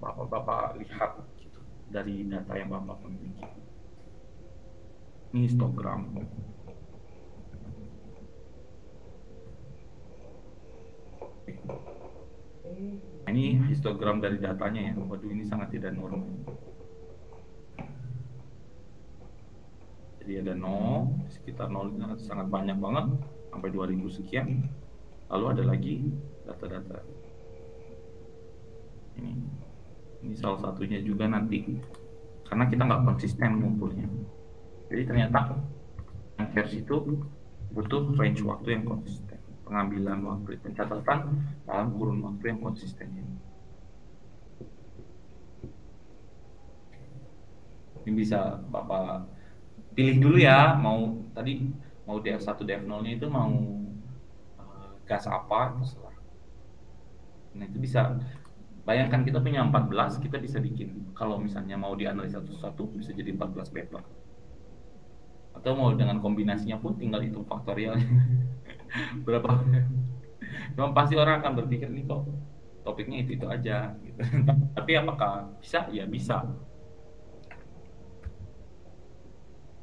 bapak lihat gitu dari data yang bapak miliki. Ini histogram. Nah, ini histogram dari datanya ya. Waduh, ini sangat tidak normal. Jadi ada 0, sekitar 0 sangat banyak banget, sampai 2000 sekian. Lalu ada lagi data-data. Ini salah satunya juga nanti, karena kita nggak konsisten ngumpulnya. Jadi ternyata yang versi itu butuh range waktu yang konsisten, pengambilan waktu, pencatatan dalam kurun waktu yang konsisten. Ini bisa Bapak pilih dulu ya, mau tadi mau DF1 DF0-nya itu mau gas apa, terserah. Nah, itu bisa, bayangkan kita punya 14, kita bisa bikin, kalau misalnya mau dianalisa satu-satu bisa jadi 14 paper. Atau mau dengan kombinasinya pun tinggal hitung faktorialnya. Berapa? Cuma pasti orang akan berpikir nih kok topiknya itu aja gitu. Tapi apakah bisa? Ya bisa.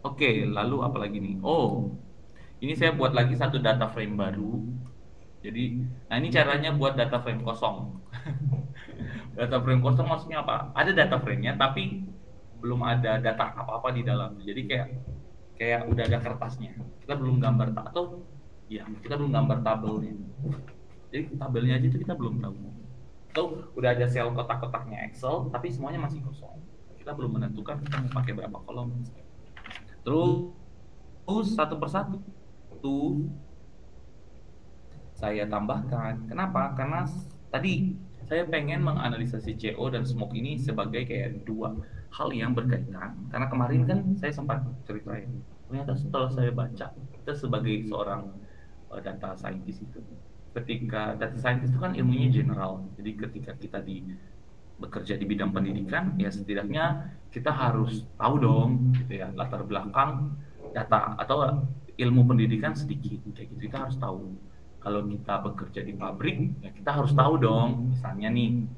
Oke, lalu apa lagi nih? Oh, ini saya buat lagi satu data frame baru. Jadi, nah ini caranya buat data frame kosong. Data frame kosong maksudnya apa? Ada data frame-nya tapi belum ada data apa-apa di dalam. Jadi kayak udah ada kertasnya. Kita belum gambar atau ya kita belum gambar tabelnya. Jadi tabelnya aja itu kita belum tahu. Atau udah ada sel kotak-kotaknya Excel tapi semuanya masih kosong. Kita belum menentukan kita mau pakai berapa kolom. Terus satu persatu tuh saya tambahkan. Kenapa? Karena tadi saya pengen menganalisa si CO dan smoke ini sebagai kayak dua hal yang berkaitan. Karena kemarin kan saya sempat ceritain, ternyata setelah saya baca, kita sebagai seorang data scientist itu, ketika data scientist itu kan ilmunya general. Jadi ketika kita bekerja di bidang pendidikan, ya setidaknya kita harus tahu dong, gitu ya, latar belakang data atau ilmu pendidikan sedikit, kayak gitu kita harus tahu. Kalau kita bekerja di pabrik, ya kita harus tahu dong. Misalnya nih,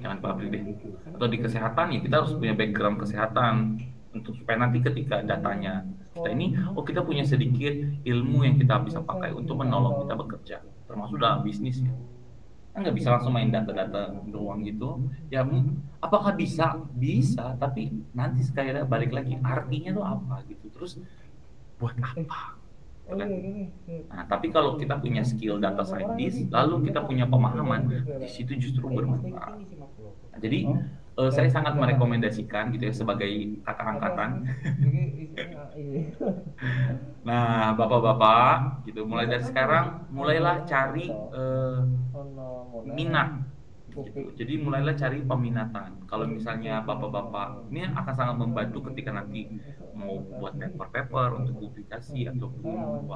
jangan pabrik deh. Atau di kesehatan ya kita harus punya background kesehatan untuk supaya nanti ketika datanya kita ini, kita punya sedikit ilmu yang kita bisa pakai untuk menolong kita bekerja, termasuk dalam bisnis ya. Kan nggak bisa langsung main data-data doang gitu. Ya, apakah bisa? Bisa, tapi nanti sekali lagi balik lagi artinya tuh apa gitu. Terus buat apa? Kan? Nah, tapi kalau kita punya skill data scientist, lalu kita punya pemahaman, di situ justru bermanfaat. Nah, jadi saya sangat merekomendasikan gitu ya sebagai kakak angkatan. Nah, bapak-bapak gitu, mulai dari sekarang mulailah cari minat gitu. Jadi mulailah cari peminatan. Kalau misalnya bapak-bapak, ini akan sangat membantu ketika nanti mau buat paper untuk publikasi ataupun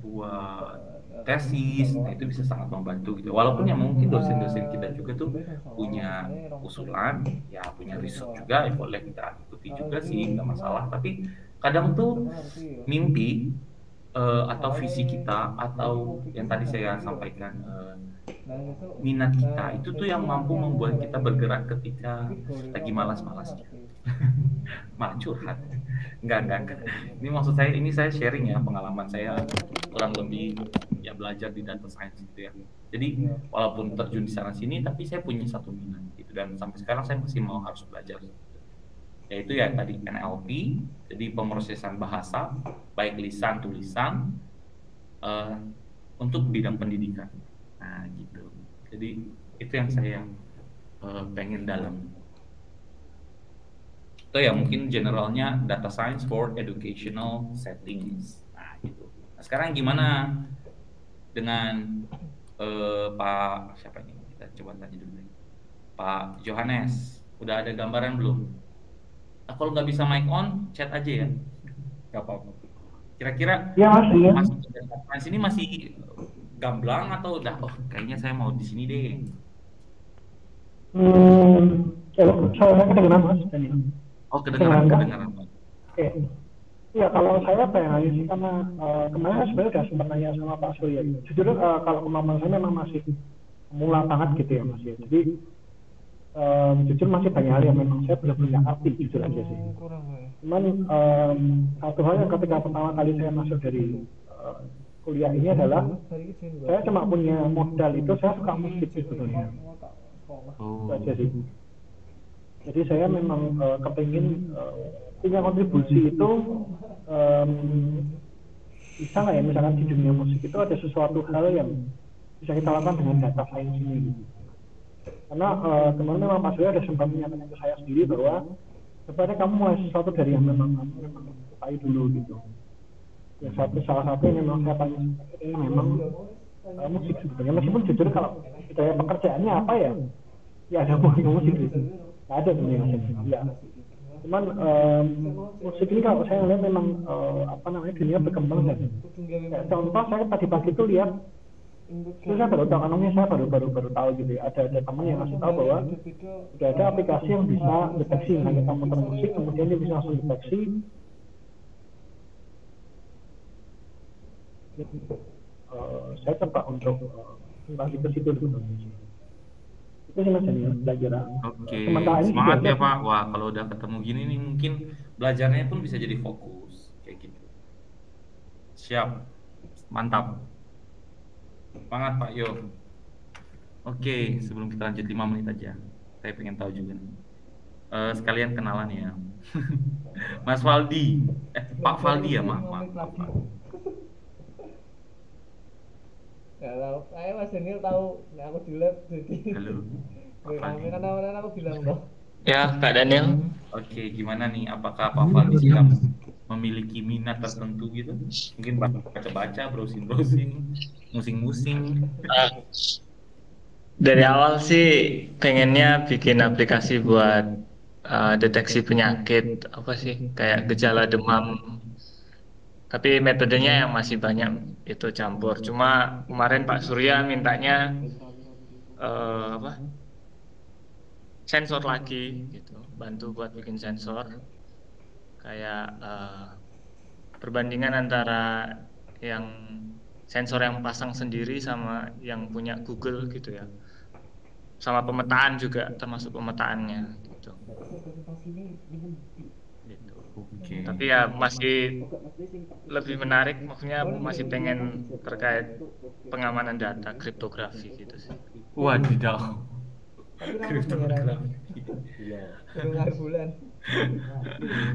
buat tesis, nah itu bisa sangat membantu gitu. Walaupun ya mungkin dosen-dosen kita juga tuh punya usulan, ya punya riset juga, ya boleh kita ikuti juga sih, nggak masalah. Tapi kadang tuh mimpi atau visi kita atau yang tadi saya sampaikan Nah, itu minat kita itu tuh yang mampu membuat kita bergerak ketika lagi malas-malasnya. Malah curhat. Enggak. Ini maksud saya, ini saya sharing ya pengalaman saya kurang lebih ya belajar di data science gitu ya. Jadi walaupun terjun di sana sini, tapi saya punya satu minat gitu, dan sampai sekarang saya masih mau harus belajar. Yaitu ya tadi NLP, jadi pemrosesan bahasa baik lisan tulisan eh, untuk bidang pendidikan. Nah gitu. Jadi itu yang saya pengen dalam. Itu ya mungkin generalnya data science for educational settings. Nah gitu. Nah, sekarang gimana dengan Pak siapa nih? Kita coba tanya dulu. Pak Johannes, udah ada gambaran belum? Nah, kalau nggak bisa mic on, chat aja ya. Nggak apa-apa. Kira-kira Ya mas, iya. masuk ke data science ini masih gamblang atau udah, oh kayaknya saya mau di sini deh. Saya kedengeran mas. Oh kedengaran. Oke. Ya kalau saya pengen sih karena kemarin sebenarnya sudah sempat nanya sama Pak Surya. Jujur kalau kemampuan saya memang masih mula banget gitu ya mas ya. Jadi jujur masih banyak hal yang memang saya belum punya arti jujur aja sih. Cuman satu hal yang ketika pertama kali saya masuk dari kuliah ini adalah saya cuma punya modal itu, saya suka musik sebetulnya. Itu aja sih. Jadi saya memang kepingin punya kontribusi itu bisa nggak ya, misalkan di dunia musik itu ada sesuatu hal yang bisa kita lakukan dengan data science ini. Karena kemarin memang Pak Surya ada sempat menyatakan ke saya sendiri bahwa sebenarnya kamu mulai sesuatu dari yang memang sukai dulu gitu. Ya salah satu yang memang saya paling suka memang musik sebetulnya. Meskipun jujur kalau saya pekerjaannya apa ya, ya ada musik gitu. Nggak ada sebenarnya. Ya. Cuman musik ini kalau saya lihat memang dunia berkembang dan contoh saya tadi pagi itu lihat, itu saya baru tahu, kanongnya saya baru tahu gitu ya, ada teman yang ngasih tahu bahwa sudah ada aplikasi yang bisa deteksi misalnya kamu muter musik, kemudian dia bisa langsung deteksi. Saya coba untuk masih ke situ dulu. Itu sih mas Daniel belajar. Oke, semangat ya Pak. Wah kalau udah ketemu gini nih mungkin belajarnya pun bisa jadi fokus kayak gitu. Siap, mantap. Semangat Pak Yo. Oke, sebelum kita lanjut 5 menit aja, saya pengen tahu juga nih. Sekalian kenalan ya. Mas Faldi, Pak Faldi ya maaf. Nggak tahu, saya Mas Daniel tahu, aku di lab jadi. Halo. Kami kan awalnya aku bilang dong. Ya, Kak Daniel. Oke, gimana nih? Apakah Pak Faldi sedang memiliki minat tertentu gitu? Mungkin baca-baca, browsing-browsing, musing-musing. Dari awal sih pengennya bikin aplikasi buat deteksi penyakit, apa sih, kayak gejala demam. Tapi metodenya yang masih banyak itu campur. Cuma kemarin Pak Surya mintanya sensor lagi gitu, bantu buat bikin sensor. Kayak perbandingan antara yang sensor yang pasang sendiri sama yang punya Google gitu ya. Sama pemetaan juga, termasuk pemetaannya gitu. Oke. Tapi ya masih lebih menarik, maksudnya masih pengen terkait pengamanan data, kriptografi gitu sih. Wadidaw. Kriptografi. Dengar bulan.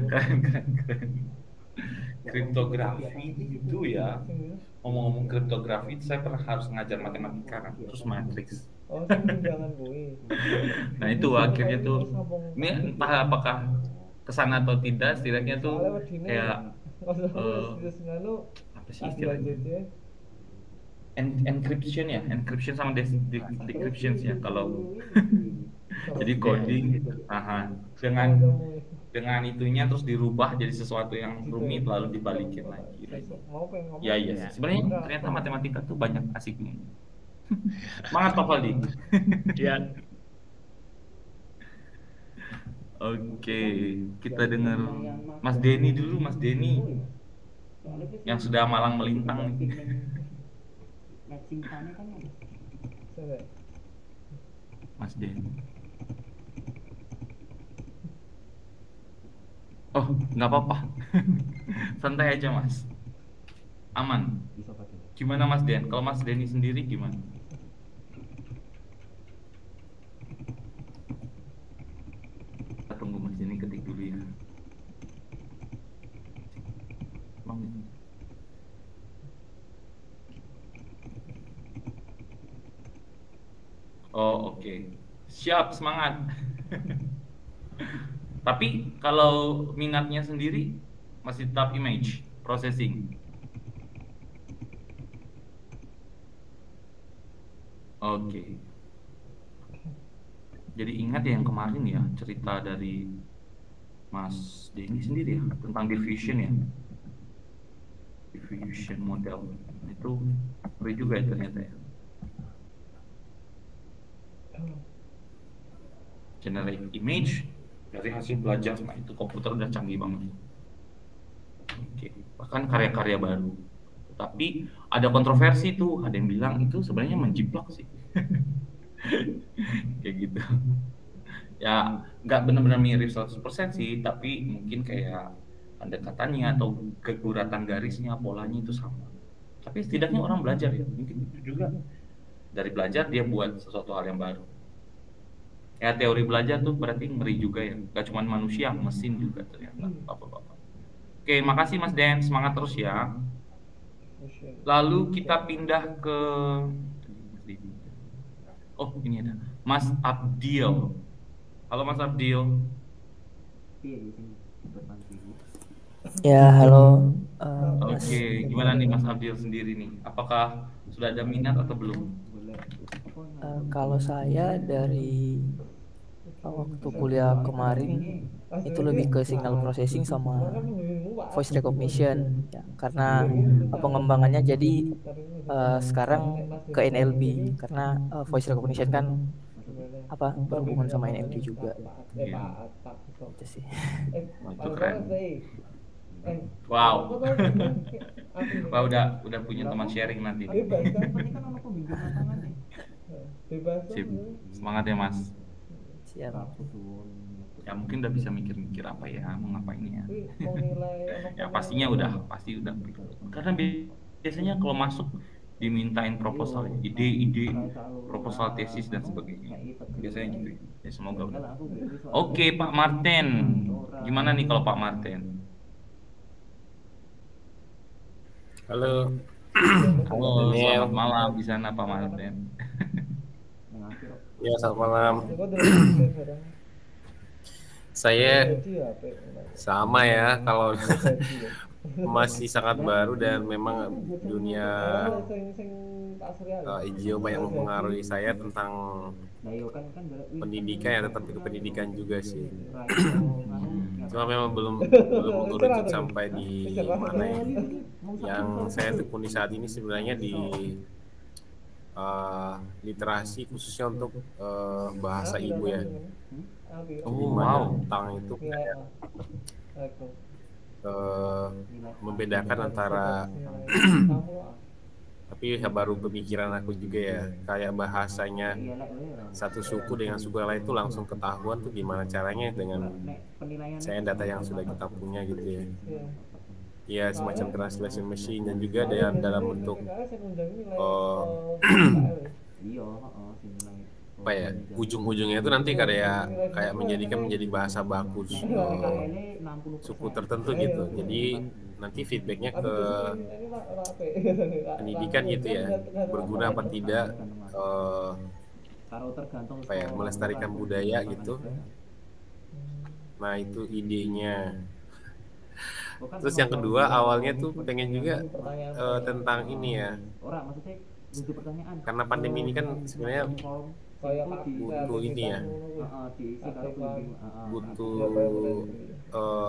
Keren. Kriptografi itu ya. Ngomong-ngomong kriptografi, saya pernah harus ngajar matematika kan, terus matriks. Oh, jangan gue. Nah itu akhirnya tuh, ini entah apakah kesana atau tidak, setidaknya tuh kayak apa sih istilahnya? Encryption sama decryption ya kalau jadi coding, dengan itunya terus dirubah jadi sesuatu yang rumit lalu dibalikin lagi. Ya iya, sebenarnya ternyata matematika tuh banyak asiknya. Semangat Pak Faldi. Ya. Oke, kita dengar Mas Denny dulu, Mas Denny. Soalnya wis yang sudah malang melintang nih. matching sana kan ada. Coba. Mas Den. Oh, nggak apa-apa. Santai aja Mas. Aman. Bisa pakai. Gimana Mas Den? Kalau Mas Denny sendiri gimana? Kita tunggu Mas Denny ketik dulu ya. Bang. Oh, oke. Siap, semangat. Tapi kalau minatnya sendiri masih tetap image processing. Oke. Jadi ingat ya yang kemarin ya cerita dari Mas Denny sendiri ya tentang diffusion ya. Diffusion model itu ngeri juga ya ternyata ya. Generate image dari hasil belajar, nah itu komputer udah canggih banget. Oke, bahkan karya-karya baru. Tapi ada kontroversi tuh, ada yang bilang itu sebenarnya menjiplak sih. Kayak gitu. Ya, nggak benar-benar mirip 100% sih, tapi mungkin kayak pendekatannya atau keguratan garisnya, polanya itu sama. Tapi setidaknya orang belajar ya, mungkin itu juga dari belajar dia buat sesuatu hal yang baru. Ya teori belajar tuh berarti ngeri juga ya, gak cuma manusia, mesin juga ternyata bapak-bapak. Oke, makasih Mas Den, semangat terus ya. Lalu kita pindah ke, oh ini ada Mas Abdil. Halo Mas Abdil. Ya, halo. Oke, gimana nih Mas Abdil sendiri nih? Apakah sudah ada minat atau belum? Kalau saya dari waktu kuliah kemarin itu lebih ke signal processing sama voice recognition ya, karena pengembangannya jadi sekarang ke NLP karena voice recognition kan berhubungan sama NLP juga. Iya. Itu sih. Itu keren. Wow. Wah, udah punya teman sharing nanti. Sip. Semangat ya Mas. Siap. Ya mungkin udah bisa mikir-mikir apa ya, mau ngapain ya. Ya pasti udah. Karena biasanya kalau masuk dimintain proposal, ide-ide, proposal tesis dan sebagainya. Biasanya gitu. Ya semoga udah. Oke, Pak Martin. Gimana nih kalau Pak Martin? Halo. Halo, selamat malam di sana Pak Martin. Ya, selamat malam. Saya sama ya, kalau masih sangat baru dan memang dunia hijau banyak mempengaruhi saya tentang pendidikan ya, tetap itu pendidikan juga sih. Cuma memang belum mengerucut sampai di mana ya. Yang saya tekuni saat ini sebenarnya di literasi khususnya untuk bahasa ibu ya. Wow. Tentang itu kayak membedakan antara tapi ya baru pemikiran aku juga ya, kayak bahasanya satu suku dengan suku lain itu langsung ketahuan tuh gimana caranya dengan saya data yang sudah kita punya gitu ya. Ya semacam translation machine dan juga dalam bentuk apa ya, ujung-ujungnya itu nanti kayak menjadi bahasa baku suku tertentu gitu. Jadi nanti feedbacknya ke pendidikan gitu ya, berguna apa tidak, apa ya, melestarikan budaya gitu. Nah itu idenya. Terus yang kedua awalnya tuh pengen juga tentang ini ya, karena pandemi ini kan sebenarnya butuh ini ya, butuh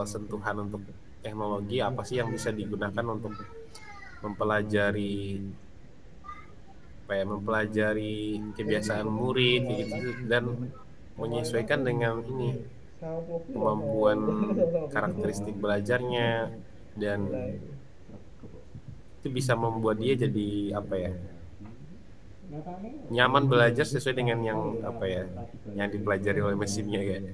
sentuhan untuk teknologi apa sih yang bisa digunakan untuk mempelajari kebiasaan murid gitu, dan menyesuaikan dengan ini kemampuan karakteristik belajarnya dan itu bisa membuat dia jadi apa ya, nyaman belajar sesuai dengan yang apa ya, yang dipelajari oleh mesinnya kayak.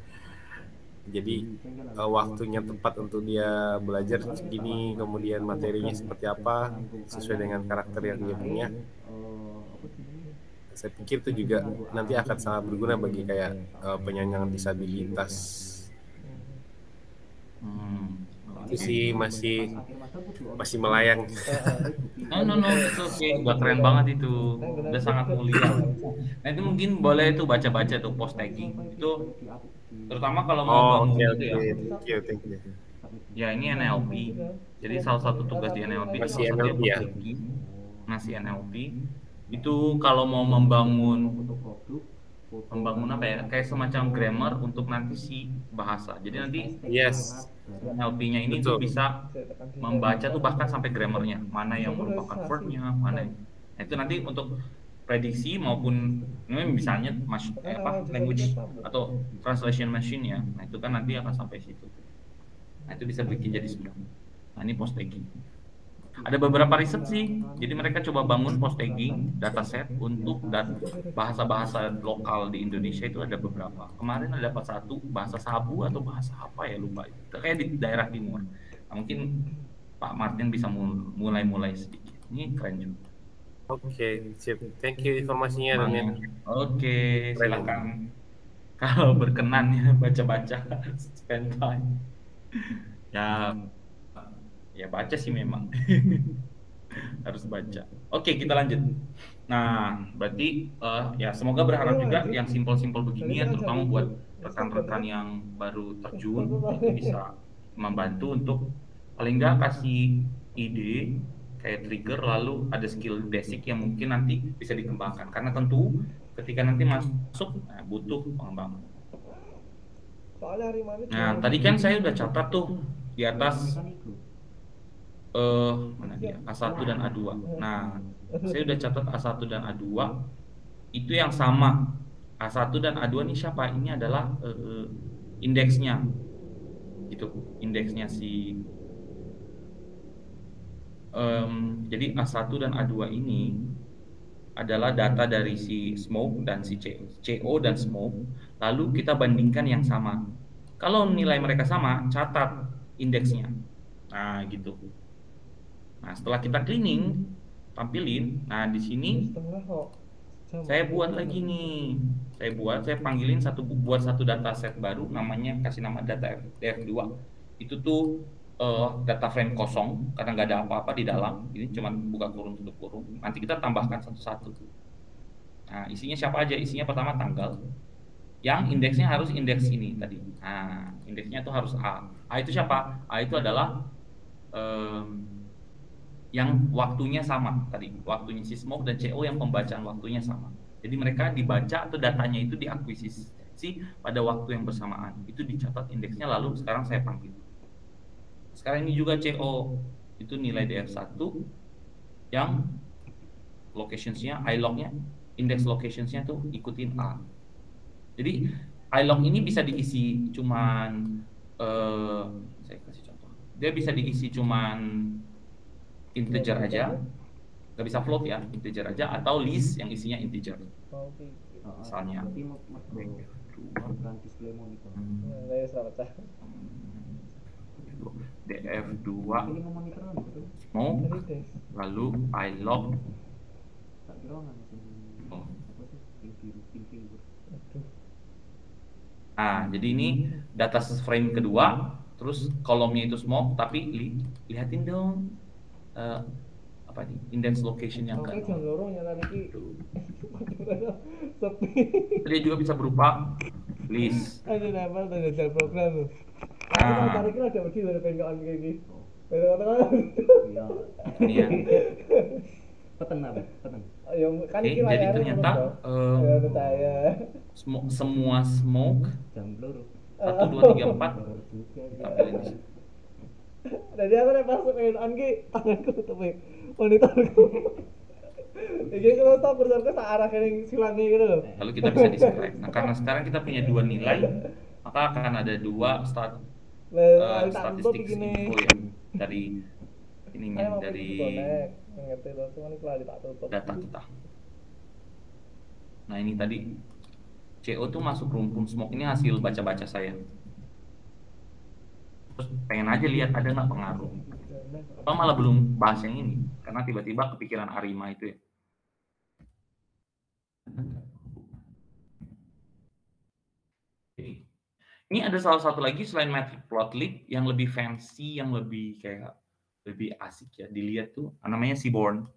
Jadi waktunya tepat untuk dia belajar gini, kemudian materinya seperti apa sesuai dengan karakter yang dia punya. Saya pikir itu juga nanti akan sangat berguna bagi kayak penyandang disabilitas. Itu sih masih melayang. No, itu oke, udah keren banget itu, udah sangat mulia. Nah itu mungkin boleh tuh baca-baca tuh post tagging itu, terutama kalau mau bangun gitu ya. Thank you. Ya ini NLP, jadi salah satu tugas di NLP itu Masih salah satu NLP ya? post tagging. Masih NLP itu kalau mau membangun apa ya, kayak semacam grammar untuk nanti si bahasa. Jadi nanti Yes. NLP-nya ini tuh bisa membaca tuh bahkan sampai grammarnya, mana yang merupakan verb-nya, mana. Nah, itu nanti untuk prediksi maupun misalnya language atau translation machine ya. Nah, itu kan nanti akan sampai situ. Nah, itu bisa bikin jadi semua. Nah, ini post tagging. Ada beberapa riset sih, jadi mereka coba bangun post tagging dataset untuk bahasa-bahasa lokal di Indonesia itu ada beberapa. Kemarin ada dapat satu bahasa Sabu atau bahasa apa ya, lupa. Itu kayak di daerah timur. Nah, mungkin Pak Martin bisa mulai sedikit. Ini keren juga. Oke, sip. Thank you informasinya Daniel. Oke, silakan. Kalau berkenan ya baca-baca, spend time. Ya baca sih memang. Harus baca. Oke, kita lanjut. Nah, berarti ya semoga berharap juga yang simpel-simpel begini ya, terutama buat rekan-rekan yang baru terjun itu bisa membantu untuk paling nggak kasih ide kayak trigger, lalu ada skill basic yang mungkin nanti bisa dikembangkan, karena tentu ketika nanti masuk butuh pengembangan. Nah, tadi kan saya udah catat tuh di atas mana dia? A1 dan A2. Nah, saya udah catat A1 dan A2 itu yang sama. A1 dan A2 ini siapa? Ini adalah indeksnya. Gitu, indeksnya si jadi A1 dan A2 ini adalah data dari si smoke dan si CO dan smoke, lalu kita bandingkan yang sama. Kalau nilai mereka sama, catat indeksnya. Nah, gitu. Nah, setelah kita cleaning, tampilin. Nah, di sini saya buat lagi nih. Saya panggilin buat satu data set baru, namanya kasih nama data df2. Itu tuh data frame kosong karena nggak ada apa-apa di dalam. Ini cuma buka kurung tutup kurung. Nanti kita tambahkan satu-satu. Nah, isinya siapa aja? Isinya pertama tanggal. Yang indeksnya harus indeks ini tadi. Nah, indeksnya itu harus A. A itu siapa? A itu adalah yang waktunya sama tadi, waktunya si smoke dan CO yang pembacaan waktunya sama. Jadi mereka dibaca atau datanya itu diakuisisi pada waktu yang bersamaan. Itu dicatat indeksnya, lalu sekarang saya panggil. Sekarang ini juga CO itu nilai DF1 yang locationsnya, ilog-nya, index locationsnya tuh ikutin A. Jadi ilog ini bisa diisi cuman saya kasih contoh. Dia bisa diisi cuman integer aja, nggak bisa float ya, integer aja, atau list yang isinya integer. Misalnya df2 smoke, lalu ilog. Nah, jadi ini data frame kedua, terus kolomnya itu smoke, tapi lihatin dong apa nih, index location yang kan. Dia juga bisa berupa list. Ini ya. Oke, jadi ternyata semua smoke 1, 2, 3, 4 tampilin di sini. Jadi aku udah masuk ke Anggi, tanganku tutup monitorku. Jadi kalau stop berarti searah kayak silangnya gitu loh. Lalu kita bisa describe. Nah, karena sekarang kita punya dua nilai, maka akan ada dua statistik info ya dari ininya Saya mau dari connect, ngerti loh, cuman itu lagi tak tutup. data kita. Nah ini tadi CO tuh masuk rumpun smoke, ini hasil baca-baca saya. Terus pengen aja lihat ada nggak pengaruh. Oh malah belum bahas yang ini, karena tiba-tiba kepikiran Arima itu ya. Oke. Ini ada salah satu lagi selain Matplotlib yang lebih fancy, yang lebih kayak lebih asik ya dilihat tuh, namanya Seaborn.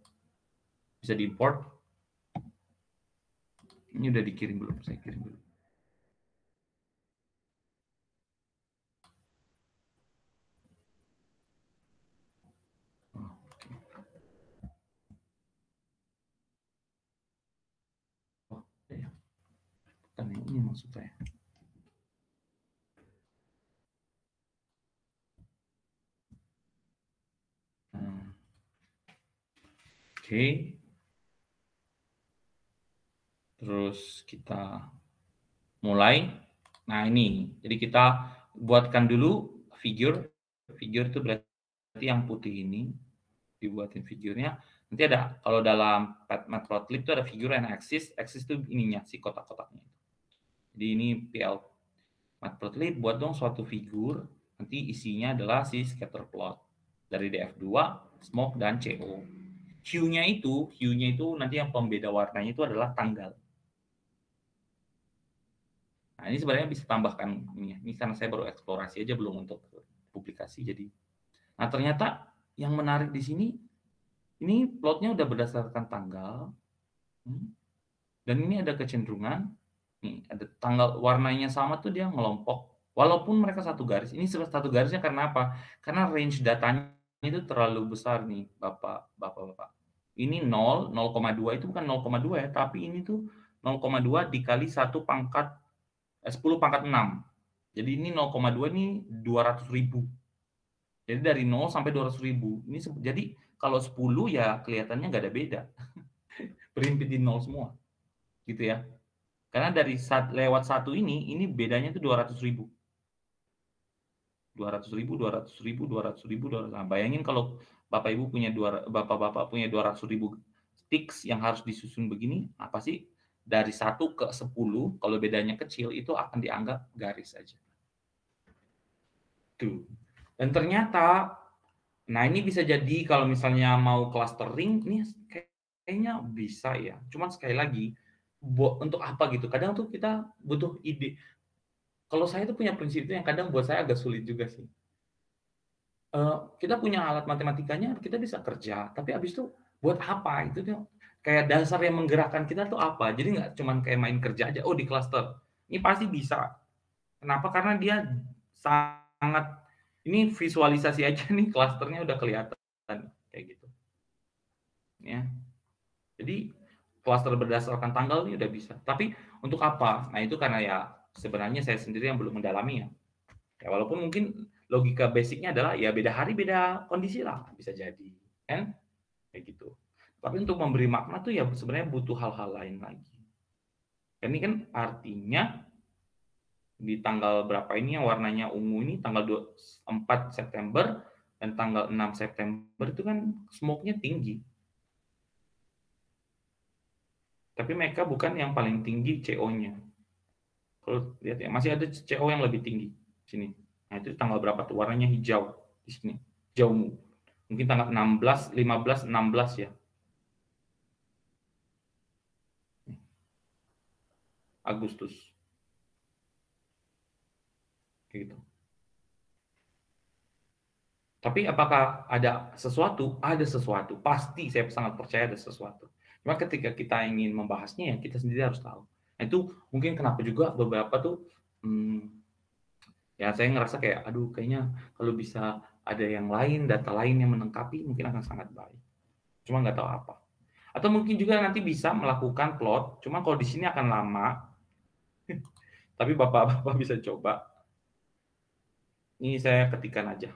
Bisa diimport. Ini udah dikirim belum? Saya kirim dulu. Oh, ya. Bukan ini maksud saya. Oke. Terus kita mulai. Nah ini, jadi kita buatkan dulu figure. Figure itu berarti yang putih ini. Dibuatin figurnya. Nanti ada, kalau dalam Matplotlib itu ada figure and axis. Axis itu ininya, si kotak-kotaknya. Jadi ini PL Matplotlib, buat dong suatu figur. Nanti isinya adalah si scatter plot. Dari DF2, smoke, dan CO. Hue-nya itu nanti yang pembeda warnanya itu adalah tanggal. Nah, ini sebenarnya bisa tambahkan ini karena saya baru eksplorasi aja, belum untuk publikasi. Jadi, nah ternyata yang menarik di sini, ini plotnya udah berdasarkan tanggal, dan ini ada kecenderungan, nih ada tanggal warnanya sama tuh dia ngelompok, walaupun mereka satu garis. Ini satu garisnya karena apa? Karena range datanya itu terlalu besar nih, bapak-bapak. Ini 0,2 itu bukan 0,2 ya, tapi ini tuh 0,2 dikali 10 pangkat 6. Jadi ini 0,2 ini 200.000. Jadi dari 0 sampai 200.000. Ini jadi kalau 10 ya kelihatannya nggak ada beda. Berimpit di 0 semua. Gitu ya. Karena dari lewat 1 ini bedanya itu 200.000. 200.000. Nah, bayangin kalau bapak-bapak punya 200.000 sticks yang harus disusun begini, apa sih? Dari 1 ke 10, kalau bedanya kecil, itu akan dianggap garis saja. Tuh. Dan ternyata, nah ini bisa jadi kalau misalnya mau clustering, ini kayaknya bisa ya. Cuman sekali lagi, untuk apa gitu? Kadang tuh kita butuh ide. Kalau saya tuh punya prinsip itu yang kadang buat saya agak sulit juga sih. Kita punya alat matematikanya, kita bisa kerja. Tapi habis itu, buat apa? Itu tuh kayak dasar yang menggerakkan kita tuh apa? Jadi nggak cuma kayak main kerja aja, oh di cluster. Ini pasti bisa. Kenapa? Karena dia sangat, ini visualisasi aja nih, clusternya udah kelihatan. Kayak gitu. Ya. Jadi, cluster berdasarkan tanggal ini udah bisa. Tapi untuk apa? Nah itu karena ya sebenarnya saya sendiri yang belum mendalami ya. Ya walaupun mungkin logika basicnya adalah ya beda hari beda kondisi lah, bisa jadi. Kan? Kayak gitu. Tapi untuk memberi makna tuh ya sebenarnya butuh hal-hal lain lagi. Ini kan artinya di tanggal berapa ini yang warnanya ungu ini, tanggal 4 September dan tanggal 6 September itu kan smoke-nya tinggi. Tapi mereka bukan yang paling tinggi CO-nya. Kalau lihat ya, masih ada CO yang lebih tinggi sini. Nah, itu tanggal berapa tuh? Warnanya hijau di sini. Hijau. Mungkin tanggal 16, 15, 16 ya. Agustus. Kayak gitu. Tapi apakah ada sesuatu? Ada sesuatu. Pasti saya sangat percaya ada sesuatu. Cuma ketika kita ingin membahasnya ya kita sendiri harus tahu. Nah, itu mungkin kenapa juga beberapa tuh ya saya ngerasa kayak aduh kayaknya kalau bisa ada yang lain, data lain yang melengkapi mungkin akan sangat baik. Cuma nggak tahu apa. Atau mungkin juga nanti bisa melakukan plot, cuma kalau di sini akan lama. Tapi bapak-bapak bisa coba. Ini saya ketikkan aja.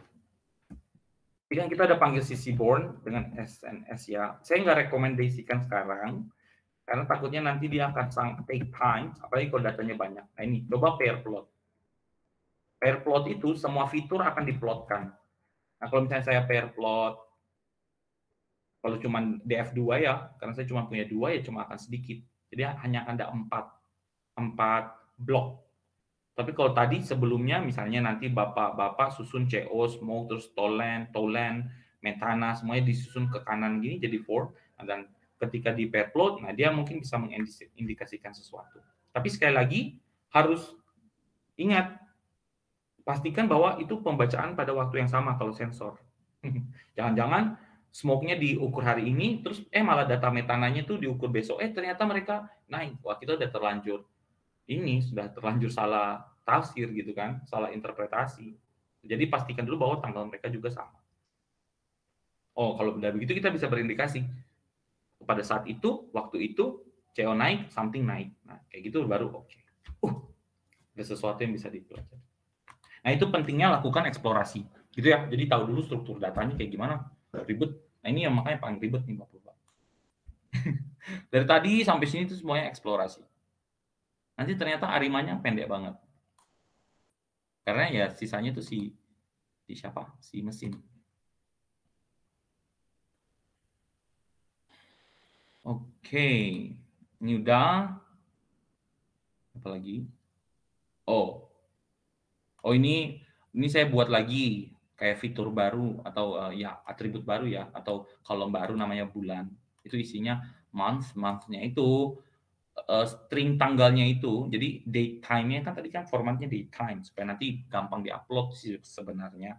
Jadi kita ada panggil si Seaborn dengan SNS ya. Saya nggak rekomendasikan sekarang, karena takutnya nanti dia akan sangat take time, apalagi kalau datanya banyak. Nah ini, coba pair plot. Pair plot itu semua fitur akan diplotkan. Nah kalau misalnya saya pair plot Kalau cuma DF2 ya, karena saya cuma punya 2 ya cuma akan sedikit. Jadi hanya akan ada 4 blok. Tapi kalau tadi sebelumnya misalnya nanti bapak susun CO, smoke, terus tolen, metana, semuanya disusun ke kanan gini jadi 4. Dan ketika di pair plot, nah dia mungkin bisa mengindikasikan sesuatu. Tapi sekali lagi harus ingat, pastikan bahwa itu pembacaan pada waktu yang sama kalau sensor. Jangan-jangan smoke-nya diukur hari ini, terus malah data metananya tuh diukur besok, ternyata mereka naik. Wah, kita udah terlanjur salah tafsir gitu kan, salah interpretasi. Jadi pastikan dulu bahwa tanggal mereka juga sama. Oh, kalau benar begitu kita bisa berindikasi pada saat itu, waktu itu CO naik, something naik. Nah, kayak gitu baru oke. Ada sesuatu yang bisa dipelajari. Nah, itu pentingnya lakukan eksplorasi, gitu ya. Jadi tahu dulu struktur datanya kayak gimana, ribet. Nah, ini yang makanya paling ribet nih Bapak-Bapak. Dari tadi sampai sini itu semuanya eksplorasi. Nanti ternyata arimanya pendek banget. Karena ya sisanya itu si siapa? Si mesin. Oke. Ini udah. Apa lagi? Oh, ini saya buat lagi kayak fitur baru atau ya atribut baru ya, atau kolom baru namanya bulan. Itu isinya month-nya itu string tanggalnya itu. Jadi date time-nya kan tadi kan formatnya date time supaya nanti gampang diupload sih sebenarnya.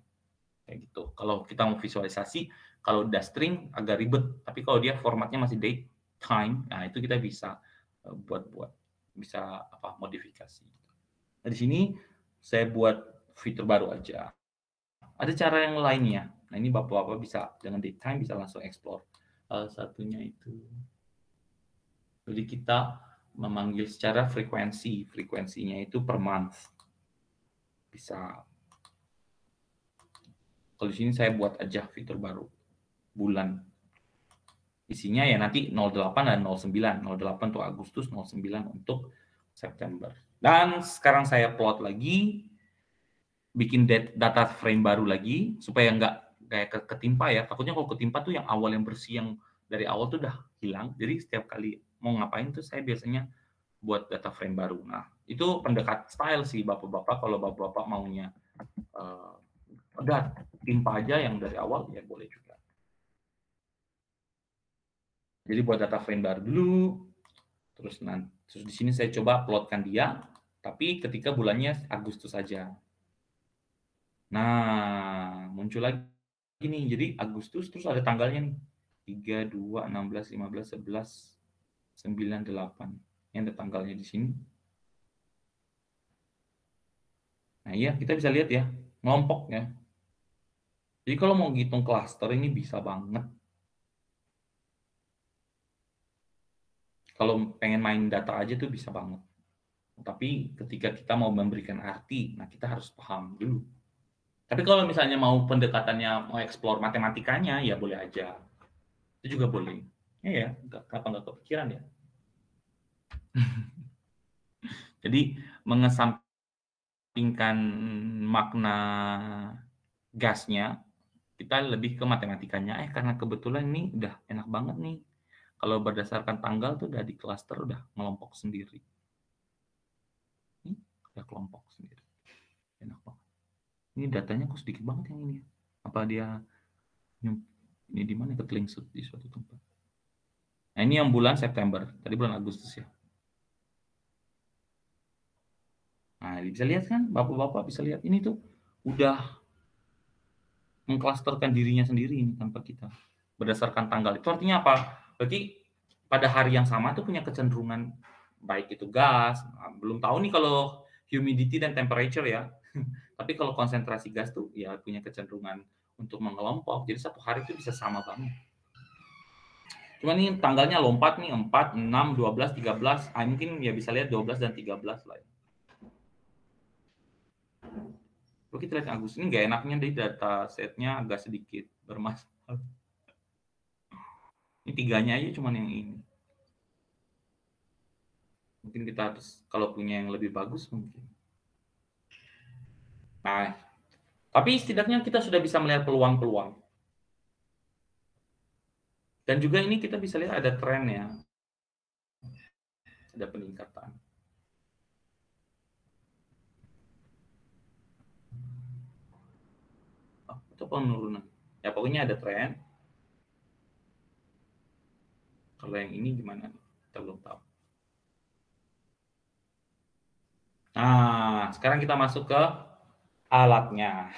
Kayak gitu. Kalau kita mau visualisasi, kalau udah string agak ribet, tapi kalau dia formatnya masih date time, nah itu kita bisa buat bisa modifikasi. Nah, di sini saya buat fitur baru aja. Ada cara yang lainnya. Nah, ini Bapak-bapak bisa dengan date time bisa langsung explore. Salah satunya itu. Jadi kita memanggil secara frekuensinya itu per month. Bisa. Kalau di sini saya buat aja fitur baru. Bulan. Isinya ya nanti 08 dan 09. 08 untuk Agustus, 09 untuk September. Dan sekarang saya plot lagi, bikin data frame baru lagi, supaya nggak kayak ketimpa ya. Takutnya kalau ketimpa tuh yang awal yang bersih, yang dari awal tuh udah hilang. Jadi setiap kali mau ngapain tuh saya biasanya buat data frame baru. Nah, itu pendekat style sih Bapak-Bapak. Kalau Bapak-Bapak maunya udah timpa aja yang dari awal, ya boleh juga. Jadi buat data frame baru dulu, terus di sini saya coba plotkan dia, tapi ketika bulannya Agustus saja. Nah, muncul lagi nih, jadi Agustus terus ada tanggalnya nih. 3, 2, 16, 15, 11, 9, 8. Ini ada tanggalnya di sini. Nah, iya, kita bisa lihat ya, ngelompok ya. Jadi kalau mau ngitung klaster ini bisa banget. Kalau pengen main data aja tuh bisa banget. Tapi ketika kita mau memberikan arti, nah kita harus paham dulu. Tapi kalau misalnya mau pendekatannya, mau explore matematikanya, ya boleh aja. Itu juga boleh. Ya, kenapa nggak kepikiran ya? Jadi mengesampingkan makna gasnya, kita lebih ke matematikanya. Karena kebetulan ini udah enak banget nih. Kalau berdasarkan tanggal tuh udah di klaster, udah ngelompok sendiri. Ini udah kelompok sendiri. Enak banget. Ini datanya kok sedikit banget yang ini. Apa dia ini di mana ketelingsut di suatu tempat. Nah, ini yang bulan September. Tadi bulan Agustus ya. Nah, bisa lihat kan? Bapak-bapak bisa lihat. Ini tuh udah mengklasterkan dirinya sendiri ini tanpa kita. Berdasarkan tanggal. Itu artinya apa? Berarti pada hari yang sama tuh punya kecenderungan baik itu gas. Nah, belum tahu nih kalau humidity dan temperature ya. Tapi kalau konsentrasi gas tuh ya punya kecenderungan untuk mengelompok. Jadi satu hari itu bisa sama banget. Cuma nih tanggalnya lompat nih 4, 6, 12, 13. Mungkin ya bisa lihat 12 dan 13 lah. Kalau kita lihat Agustus ini nggak enaknya di data setnya agak sedikit bermasalah. Ini tiganya aja cuma yang ini. Mungkin kita harus kalau punya yang lebih bagus mungkin. Nah, tapi setidaknya kita sudah bisa melihat peluang-peluang. Dan juga ini kita bisa lihat ada trennya, ada peningkatan. Atau penurunan. Ya pokoknya ada tren. Kalau yang ini gimana? Kita belum tahu. Nah, sekarang kita masuk ke alatnya.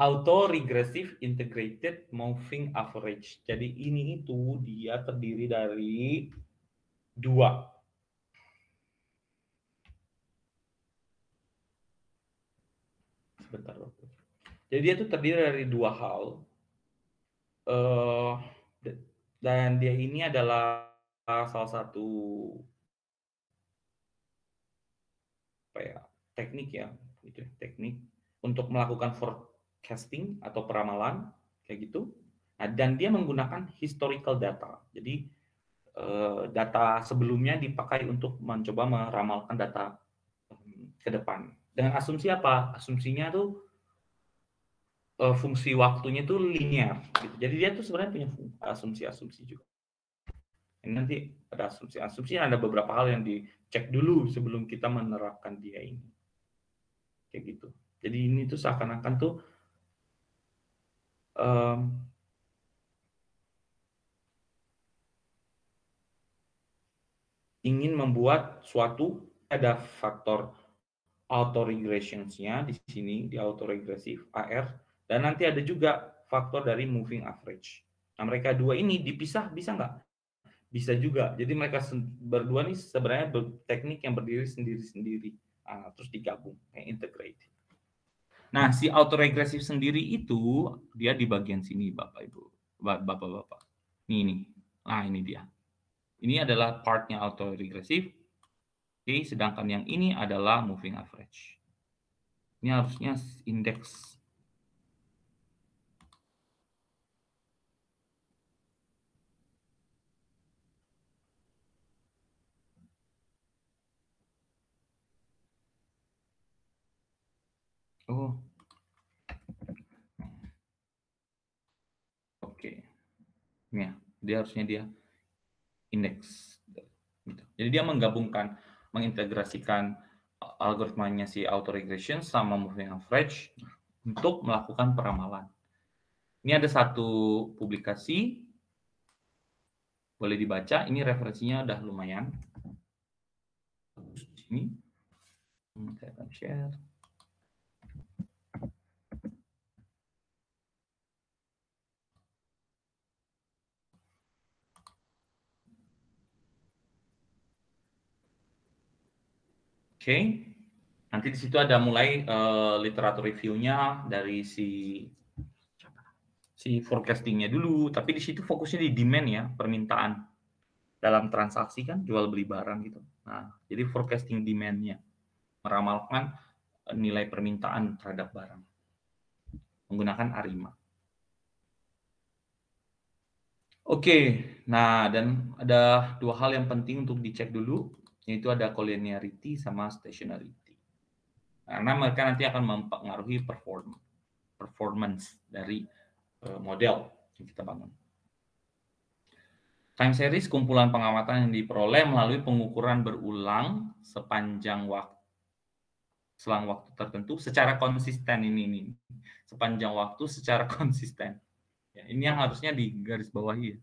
Auto Regressive Integrated Moving Average. Jadi ini itu dia terdiri dari dua. Sebentar. Jadi dia itu terdiri dari dua hal. Dan dia ini adalah salah satu teknik ya, gitu, teknik untuk melakukan forecasting atau peramalan kayak gitu. Nah, dan dia menggunakan historical data. Jadi data sebelumnya dipakai untuk mencoba meramalkan data ke depan. Dengan asumsi apa? Asumsinya tuh fungsi waktunya tuh linear. Gitu. Jadi dia tuh sebenarnya punya asumsi-asumsi juga. Ini nanti ada asumsi-asumsi, ada beberapa hal yang dicek dulu sebelum kita menerapkan dia ini. Kayak gitu. Jadi ini tuh seakan-akan tuh ingin membuat suatu, ada faktor autoregression-nya di sini, di autoregressive AR, dan nanti ada juga faktor dari moving average. Nah, mereka dua ini dipisah bisa nggak? Bisa juga. Jadi mereka berdua nih sebenarnya teknik yang berdiri sendiri-sendiri. Nah, terus digabung, kayak integrate. Nah, si autoregressive sendiri itu dia di bagian sini, Bapak Ibu, Bapak-bapak. Ini. Nah, ini dia. Ini adalah partnya autoregressive. Oke, sedangkan yang ini adalah moving average. Ini harusnya indeks. Oh. Oke. Ya, dia harusnya dia indeks. Gitu. Jadi dia menggabungkan, mengintegrasikan algoritmanya si autoregression sama moving average untuk melakukan peramalan. Ini ada satu publikasi, boleh dibaca. Ini referensinya udah lumayan. Ini saya akan share. Oke, nanti di situ ada mulai literatur review-nya dari si forecasting-nya dulu, tapi di situ fokusnya di demand ya, permintaan dalam transaksi kan jual beli barang gitu. Nah, jadi forecasting demand-nya, meramalkan nilai permintaan terhadap barang menggunakan ARIMA. Oke, nah dan ada dua hal yang penting untuk dicek dulu, yaitu ada collinearity sama stationarity. Karena mereka nanti akan mempengaruhi performance dari model yang kita bangun. Time series kumpulan pengamatan yang diperoleh melalui pengukuran berulang sepanjang selang waktu tertentu secara konsisten ini sepanjang waktu secara konsisten. Ya, ini yang harusnya digarisbawahi ya.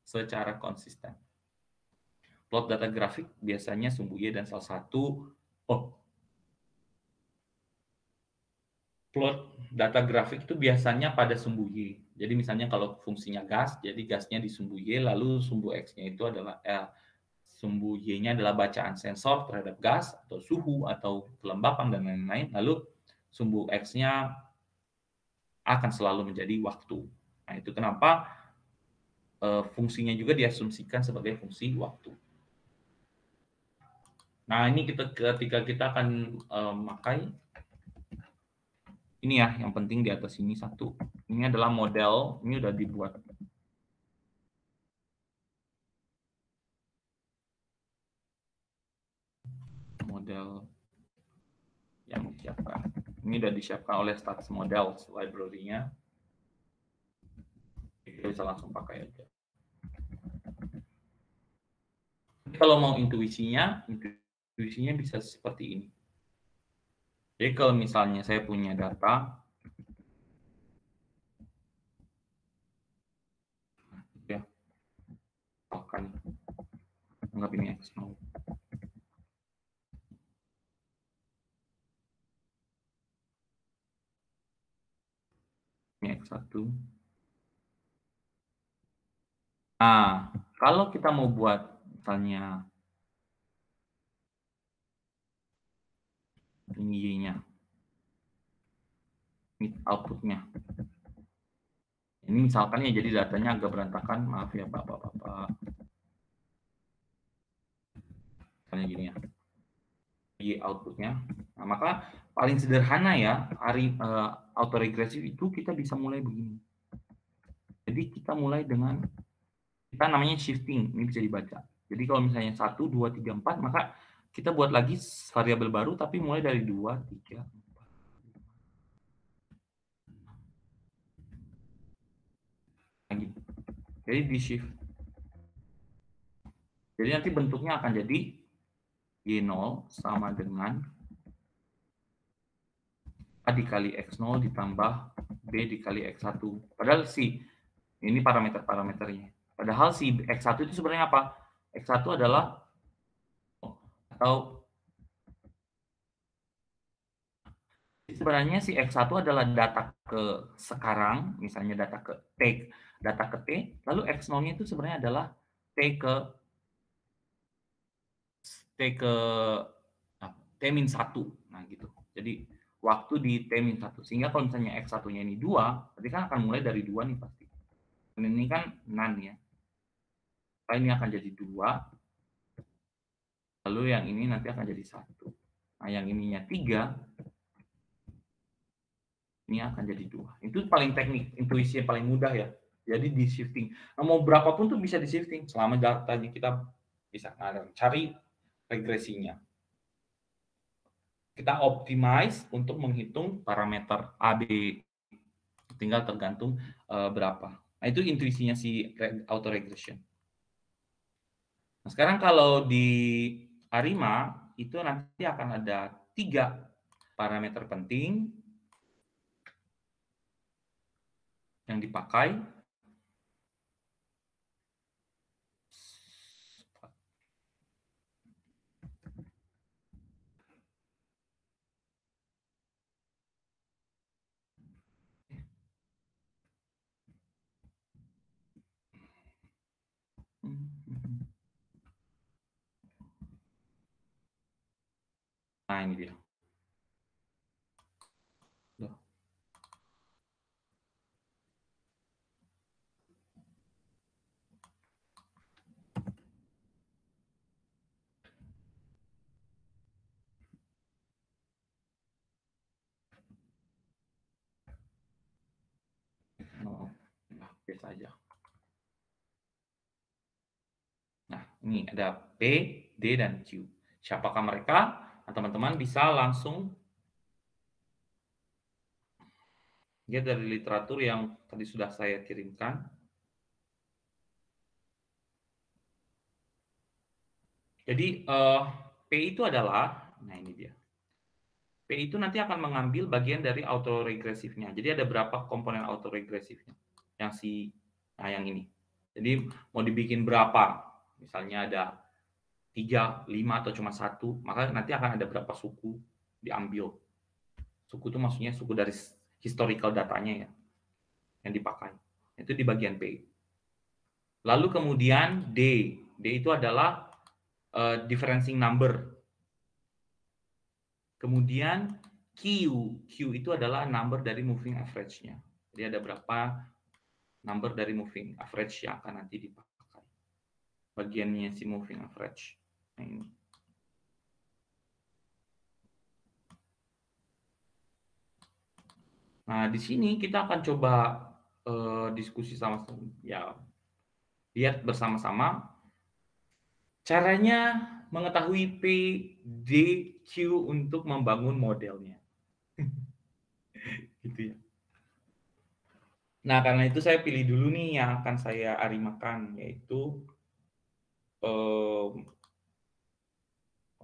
Secara konsisten. Plot data grafik biasanya sumbu Y dan salah satu plot data grafik itu biasanya pada sumbu Y. Jadi misalnya kalau fungsinya gas, jadi gasnya di sumbu Y, lalu sumbu X-nya itu adalah sumbu Y-nya adalah bacaan sensor terhadap gas atau suhu atau kelembapan dan lain-lain. Lalu sumbu X-nya akan selalu menjadi waktu. Nah, itu kenapa fungsinya juga diasumsikan sebagai fungsi waktu. Nah, ini ketika kita akan memakai ini ya, yang penting di atas ini satu. Ini adalah model, ini udah dibuat. Model yang disiapkan. Ini udah disiapkan oleh Stats Models library-nya. Kita bisa langsung pakai aja. Kalau mau intuisinya bisa seperti ini. Jadi kalau misalnya saya punya data, ya, akan anggap ini X0. Ini X1. Nah, kalau kita mau buat misalnya ini Y-nya, ini outputnya. Ini misalkan ya jadi datanya agak berantakan, maaf ya Bapak-bapak. Misalnya gini ya, Y outputnya. Nah, maka paling sederhana ya, autoregresif itu kita bisa mulai begini. Jadi kita mulai dengan, kita namanya shifting, ini bisa dibaca. Jadi kalau misalnya 1, 2, 3, 4, maka kita buat lagi variabel baru, tapi mulai dari 2, 3, 4. Lagi. Jadi di shift. Jadi nanti bentuknya akan jadi Y0 sama dengan A dikali X0 ditambah B dikali X1. Padahal ini parameter-parameternya. Padahal si X1 itu sebenarnya apa? X1 adalah, atau sebenarnya si X1 adalah data ke sekarang, misalnya data ke T, lalu X0-nya itu sebenarnya adalah T min 1. Nah, gitu. Jadi waktu di T min 1. Sehingga kalau misalnya X1-nya ini 2, berarti kan akan mulai dari 2 nih pasti. Dan ini kan none ya. Nah, ini akan jadi 2. Lalu yang ini nanti akan jadi 1. Nah, yang ininya 3. Ini akan jadi 2. Itu paling teknik, intuisi yang paling mudah ya. Jadi di shifting. Nah, mau berapapun tuh bisa di shifting. Selama datanya kita bisa cari regresinya. Kita optimize untuk menghitung parameter A, B. Tinggal tergantung berapa. Nah, itu intuisinya si auto regression. Nah, sekarang kalau di ARIMA itu nanti akan ada 3 parameter penting yang dipakai. Nah, ini dia. Biasa aja. Nah, ini ada P, D, dan Q. Siapakah mereka? Nah, teman-teman bisa langsung lihat dari literatur yang tadi sudah saya kirimkan. Jadi, P itu adalah, nah ini dia. P itu nanti akan mengambil bagian dari autoregresifnya. Jadi ada berapa komponen autoregresifnya? Nah yang ini. Jadi mau dibikin berapa? Misalnya ada 3, 5, atau cuma 1, maka nanti akan ada berapa suku diambil. Suku itu maksudnya suku dari historical datanya ya, yang dipakai. Itu di bagian P. Lalu kemudian D. D itu adalah differencing number. Kemudian Q itu adalah number dari moving average-nya. Jadi ada berapa number dari moving average yang akan nanti dipakai. Bagiannya si moving average. Nah, ini. Nah, di sini kita akan coba diskusi sama-sama, ya, lihat bersama-sama caranya mengetahui P, D, Q untuk membangun modelnya. Gitu ya. Nah, karena itu saya pilih dulu nih yang akan saya arimakan, yaitu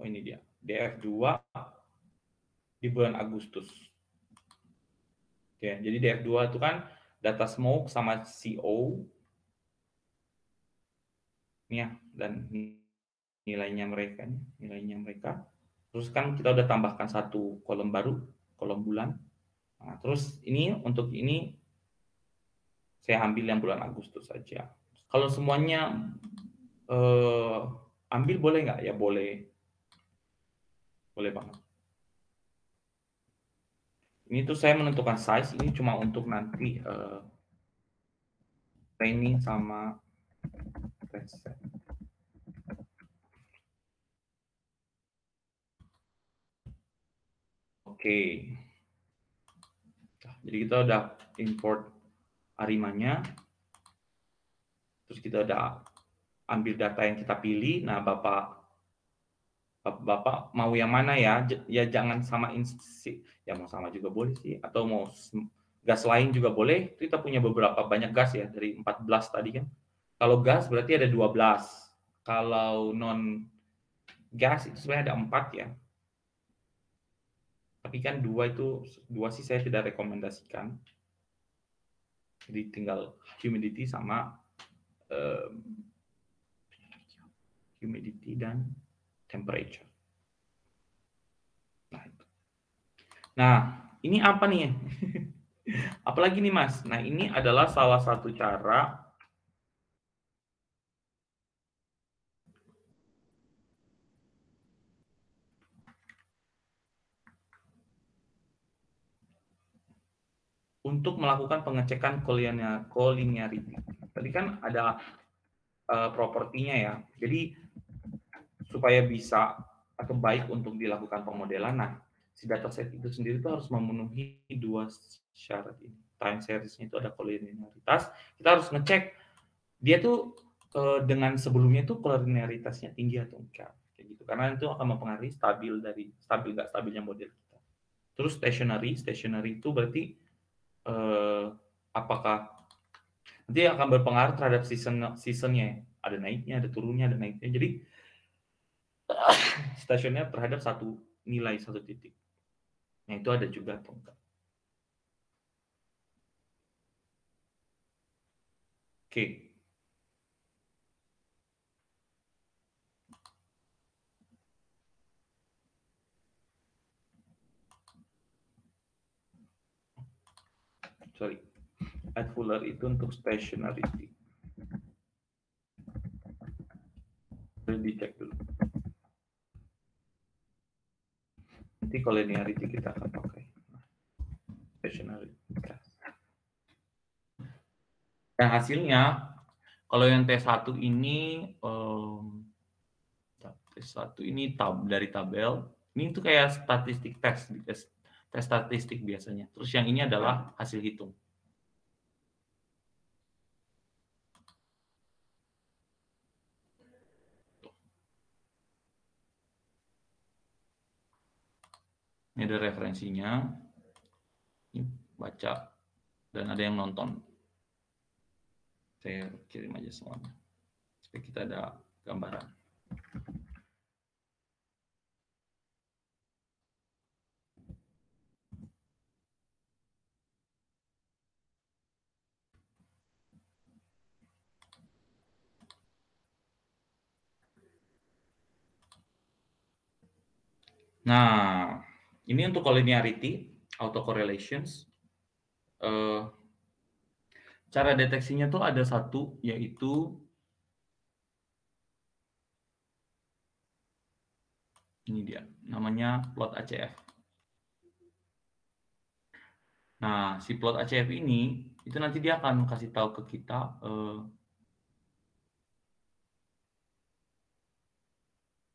ini dia, DF2 di bulan Agustus. Oke, jadi DF2 itu kan data smoke sama CO nih ya, dan nilainya mereka. Terus kan kita udah tambahkan satu kolom baru, kolom bulan. Nah, terus ini untuk ini saya ambil yang bulan Agustus saja. Kalau semuanya ambil boleh nggak? Ya boleh. Boleh banget. Ini tuh saya menentukan size, ini cuma untuk nanti training sama test set. Oke. Jadi kita udah import arimanya. Terus kita udah ambil data yang kita pilih. Nah, Bapak mau yang mana ya? Ya jangan samain sih. Ya mau sama juga boleh sih. Atau mau gas lain juga boleh. Kita punya beberapa banyak gas ya. Dari 14 tadi kan. Kalau gas berarti ada 12. Kalau non gas itu sebenarnya ada 4 ya. Tapi kan dua sih saya tidak rekomendasikan. Jadi tinggal humidity sama humidity dan temperature. Nah, ini apa nih? Apalagi nih Mas? Nah, ini adalah salah satu cara untuk melakukan pengecekan collinearity. Tadi kan ada propertinya ya. Jadi supaya bisa atau baik untuk dilakukan pemodelan, nah si dataset itu sendiri itu harus memenuhi dua syarat ini. Time series-nya itu ada collinearitas. Kita harus ngecek dia tuh dengan sebelumnya itu collinearitasnya tinggi atau enggak, kayak gitu. Karena itu akan mempengaruhi stabil nggak stabilnya model kita. Terus stationary itu berarti apakah nanti akan berpengaruh terhadap seasonnya, ada naiknya, ada turunnya, ada naiknya. Jadi stationnya terhadap satu nilai, satu titik. Nah itu ada juga atau enggak. Oke. Sorry. Add Fuller itu untuk stationarity. Dicek dulu. Nanti collinearity kita akan pakai. Stationarity. Dan hasilnya, kalau yang T1 ini, T1 ini dari tabel, ini tuh kayak statistik tes statistik biasanya. Terus yang ini adalah hasil hitung. Ini ada referensinya, ini baca, dan ada yang nonton. Saya kirim aja semuanya, supaya kita ada gambaran. Nah, ini untuk collinearity, autocorrelations. Cara deteksinya tuh ada satu, yaitu ini dia, namanya plot ACF. Nah, si plot ACF ini, itu nanti dia akan kasih tahu ke kita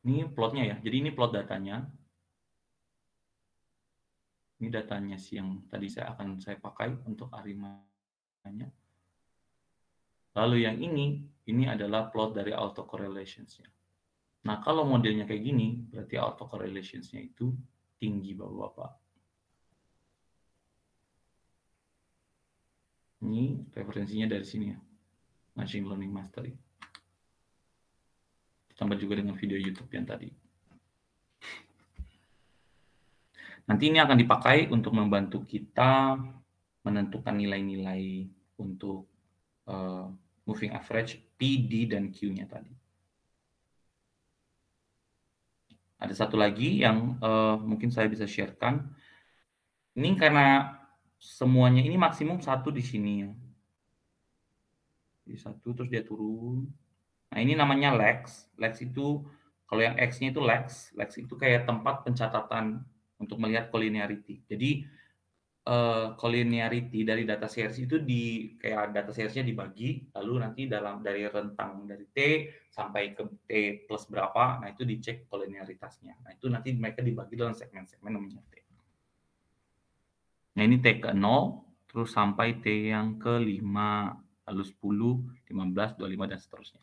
ini plotnya ya. Jadi ini plot datanya. Ini datanya sih yang tadi saya pakai untuk arimanya. Lalu yang ini adalah plot dari autocorrelations-nya. Nah, kalau modelnya kayak gini, berarti autocorrelations-nya itu tinggi, Bapak-Bapak. Ini referensinya dari sini ya, Machine Learning Mastery. Tambah juga dengan video YouTube yang tadi. Nanti ini akan dipakai untuk membantu kita menentukan nilai-nilai untuk moving average, P, D, dan Q-nya tadi. Ada satu lagi yang mungkin saya bisa sharekan. Ini karena semuanya ini maksimum 1 di sini ya. Jadi 1 terus dia turun. Nah ini namanya lex. Lex itu kalau yang X-nya itu lex. Lex itu kayak tempat pencatatan untuk melihat collinearity. Jadi collinearity dari data series itu kayak data seriesnya dibagi, lalu nanti dari rentang dari T sampai ke T plus berapa, nah itu dicek collinearitasnya. Nah itu nanti mereka dibagi dalam segmen-segmen namanya T. Nah ini T ke 0, terus sampai T yang ke 5, lalu 10, 15, 25, dan seterusnya.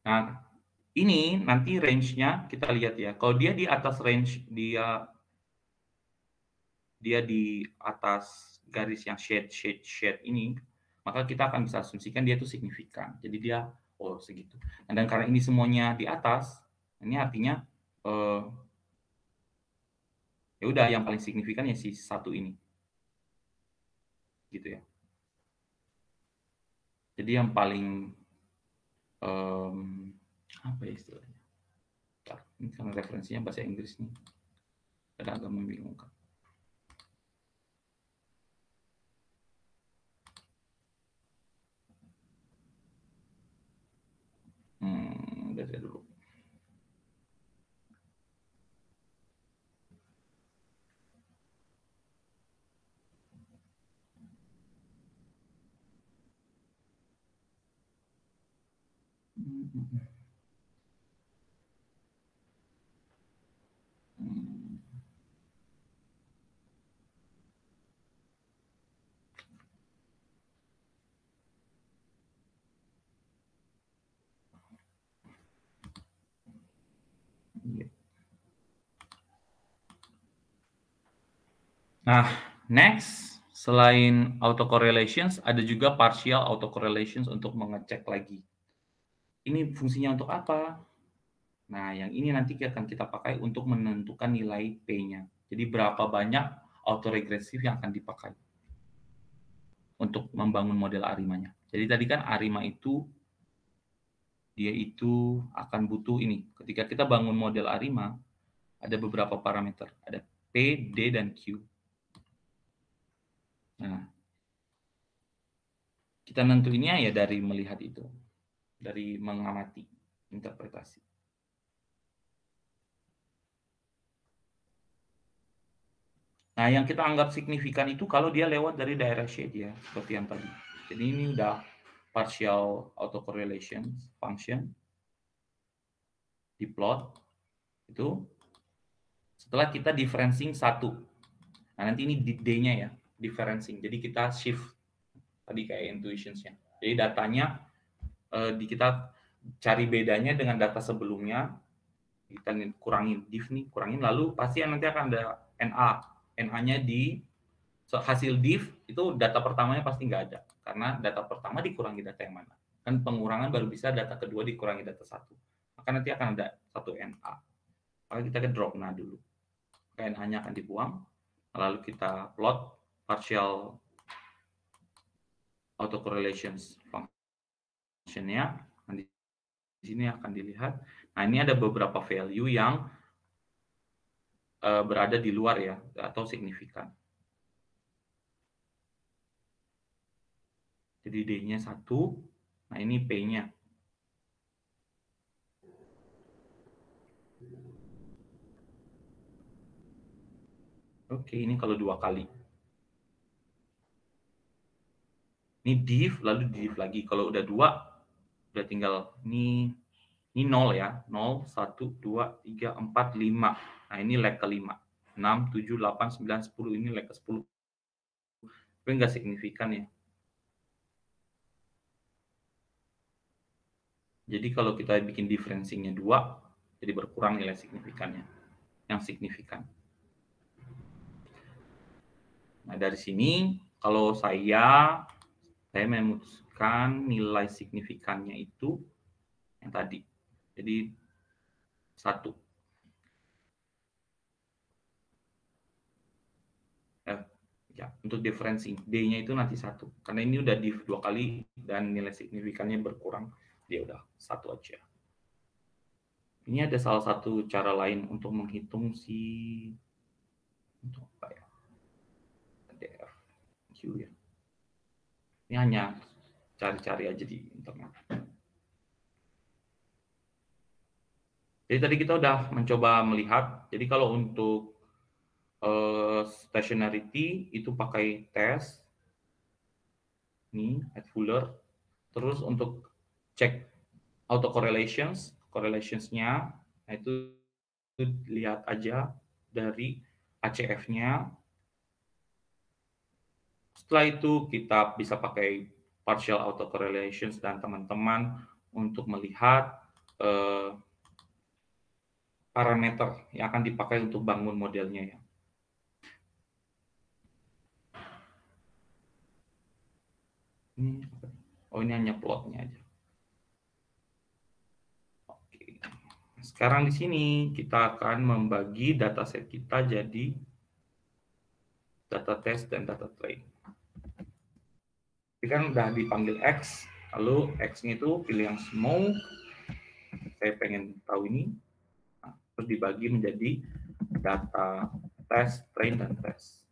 Nah ini nanti range-nya kita lihat ya, kalau dia di atas range, dia di atas garis yang shade ini, maka kita akan bisa asumsikan dia itu signifikan. Jadi dia segitu. Nah, dan karena ini semuanya di atas, ini artinya ya udah yang paling signifikan ya si 1 ini. Gitu ya. Jadi yang paling apa ya istilahnya? Ini karena referensinya bahasa Inggris nih. Agak membingungkan. Baca dulu. Nah, next, selain autocorrelations, ada juga partial autocorrelations untuk mengecek lagi. Ini fungsinya untuk apa? Nah, yang ini nanti akan kita pakai untuk menentukan nilai P-nya. Jadi berapa banyak autoregresif yang akan dipakai untuk membangun model ARIMA-nya. Jadi tadi kan ARIMA itu, dia itu akan butuh ini. Ketika kita bangun model ARIMA, ada beberapa parameter. Ada P, D, dan Q. Nah, kita nentuinnya ya dari melihat itu, dari mengamati interpretasi. Nah, yang kita anggap signifikan itu kalau dia lewat dari daerah shade ya, seperti yang tadi. Jadi ini udah partial autocorrelation function diplot itu setelah kita differencing 1. Nah, nanti ini D-nya ya, differencing. Jadi kita shift tadi kayak intuitions-nya. Jadi datanya kita cari bedanya dengan data sebelumnya, kita kurangin diff nih, kurangin, lalu pasti nanti akan ada NA-nya di hasil diff itu data pertamanya pasti nggak ada, karena data pertama dikurangi data yang mana. Kan pengurangan baru bisa data kedua dikurangi data 1. Maka nanti akan ada 1 NA. Maka kita ke drop NA dulu. NA-nya akan dibuang, lalu kita plot partial autocorrelations function-nya. Nanti di sini akan dilihat. Nah, ini ada beberapa value yang berada di luar ya, atau signifikan. Jadi D-nya 1, nah ini P-nya. Oke, ini kalau 2 kali. Ini diff, lalu diff lagi. Kalau udah 2, udah tinggal ini 0 ya. 0, 1, 2, 3, 4, 5. Nah, ini leg ke-5. 6, 7, 8, 9, 10. Ini leg ke-10. Tapi nggak signifikan ya. Jadi kalau kita bikin differencing-nya 2, jadi berkurang nilai signifikannya. Yang signifikan. Nah, dari sini Kalau saya memutuskan nilai signifikannya itu yang tadi. Jadi 1. Ya, untuk diferensi D-nya itu nanti 1. Karena ini udah div 2 kali dan nilai signifikannya berkurang, dia udah 1 aja. Ini ada salah satu cara lain untuk menghitung untuk apa ya? DF Q ya. Ini hanya cari-cari aja di internet. Jadi tadi kita udah mencoba melihat. Jadi kalau untuk stationarity itu pakai tes. Ini at Fuller. Terus untuk cek correlationsnya, nah itu lihat aja dari ACF-nya. Setelah itu kita bisa pakai partial autocorrelations dan teman-teman untuk melihat parameter yang akan dipakai untuk bangun modelnya ya. Ini hanya plotnya aja. Oke. Sekarang di sini kita akan membagi dataset kita jadi data test dan data train. Ini kan udah dipanggil X, lalu X-nya itu pilih yang small. Saya pengen tahu ini. Nah, terus dibagi menjadi data test, train, dan test.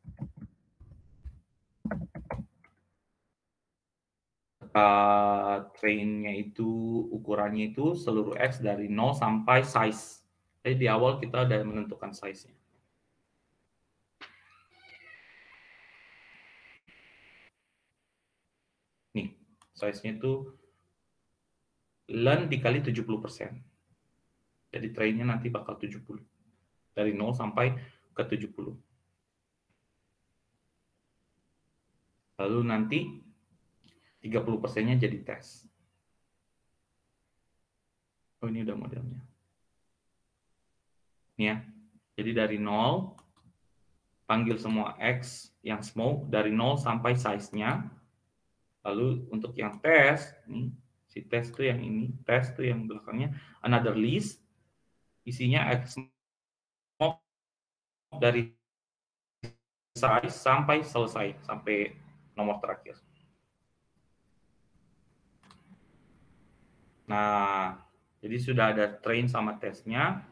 Trainnya itu ukurannya itu seluruh X dari 0 sampai size. Jadi di awal kita udah menentukan size-nya. Nih, size-nya itu learn dikali 70%. Jadi trainnya nanti bakal 70. Dari 0 sampai ke 70. Lalu nanti 30%-nya jadi tes. Oh, ini udah modelnya. Ini ya. Jadi dari 0, panggil semua X yang small dari 0 sampai size-nya. Lalu untuk yang tes, nih, si tes itu yang ini, tes itu yang belakangnya, another list, isinya X small dari size sampai selesai, sampai nomor terakhir. Nah, jadi sudah ada train sama tesnya.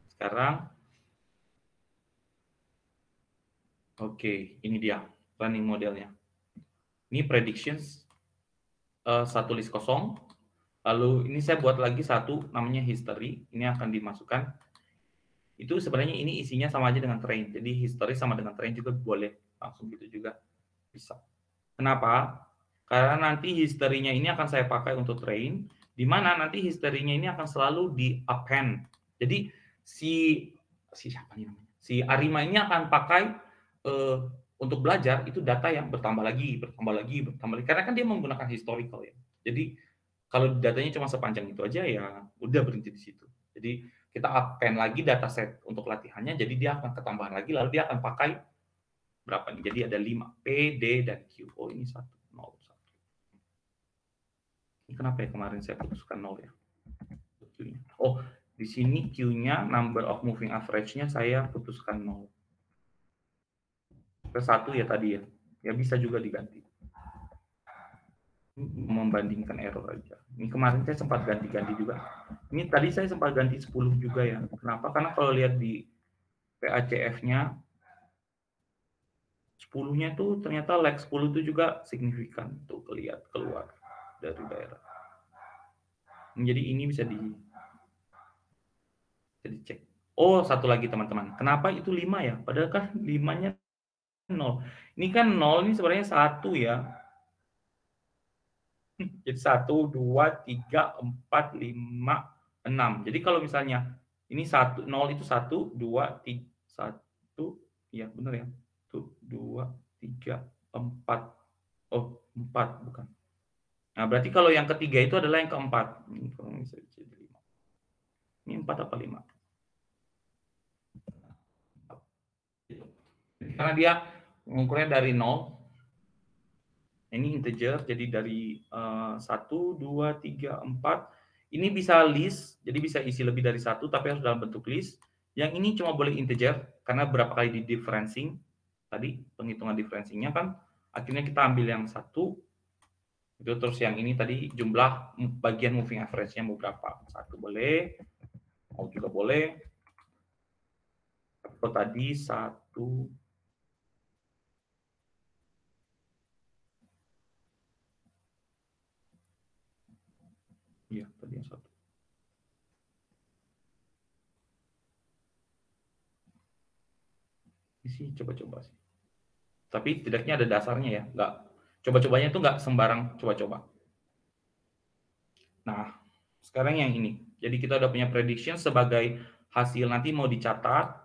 Sekarang, oke, ini dia running modelnya. Ini predictions, satu list kosong. Lalu ini saya buat lagi satu, namanya history. Ini akan dimasukkan. Itu sebenarnya ini isinya sama aja dengan train. Jadi history sama dengan train juga boleh. Langsung gitu juga bisa. Kenapa? Karena nanti history-nya ini akan saya pakai untuk train. Di mana nanti history-nya ini akan selalu di append. Jadi si Arima ini akan pakai untuk belajar itu data yang bertambah lagi. Karena kan dia menggunakan historical ya. Jadi kalau datanya cuma sepanjang itu aja ya udah berhenti di situ. Jadi kita append lagi dataset untuk latihannya. Jadi dia akan ketambahan lagi. Lalu dia akan pakai berapa nih? Jadi ada 5 P, D, dan Q. Oh ini 1, 0, 1. Ini kenapa ya kemarin saya putuskan 0 ya? Oh, di sini Q-nya, number of moving average-nya saya putuskan 0. Ke 1 ya tadi ya. Ya bisa juga diganti. Membandingkan error aja. Ini kemarin saya sempat ganti-ganti juga. Ini tadi saya sempat ganti 10 juga ya. Kenapa? Karena kalau lihat di PACF-nya, 10-nya tuh ternyata lag 10 itu juga signifikan tuh kelihatan keluar dari daerah. Jadi ini bisa dicek. Oh, satu lagi teman-teman. Kenapa itu 5 ya? Padahal kan 5-nya 0. Ini kan 0 ini sebenarnya 1 ya. Jadi 1, 2, 3, 4, 5, 6. Jadi kalau misalnya ini 0 itu 1, 2, 3, 1, ya benar ya. 1, 2, 3, 4. Oh, 4 bukan. Nah, berarti kalau yang ketiga itu adalah yang keempat. Ini 4 apa 5? Karena dia mengukurnya dari 0 Ini integer, jadi dari 1, 2, 3, 4. Ini bisa list, jadi bisa isi lebih dari 1, tapi harus dalam bentuk list. Yang ini cuma boleh integer, karena berapa kali di differencing, tadi penghitungan differencingnya kan, akhirnya kita ambil yang 1, itu terus yang ini tadi jumlah bagian moving average-nya mau berapa. 1 boleh, mau juga boleh. Kalau tadi 1, iya tadi yang 1. Ini sih coba-coba sih. Tapi setidaknya ada dasarnya ya, nggak coba-cobanya itu nggak sembarang coba-coba. Nah, sekarang yang ini. Jadi kita udah punya prediction sebagai hasil nanti mau dicatat.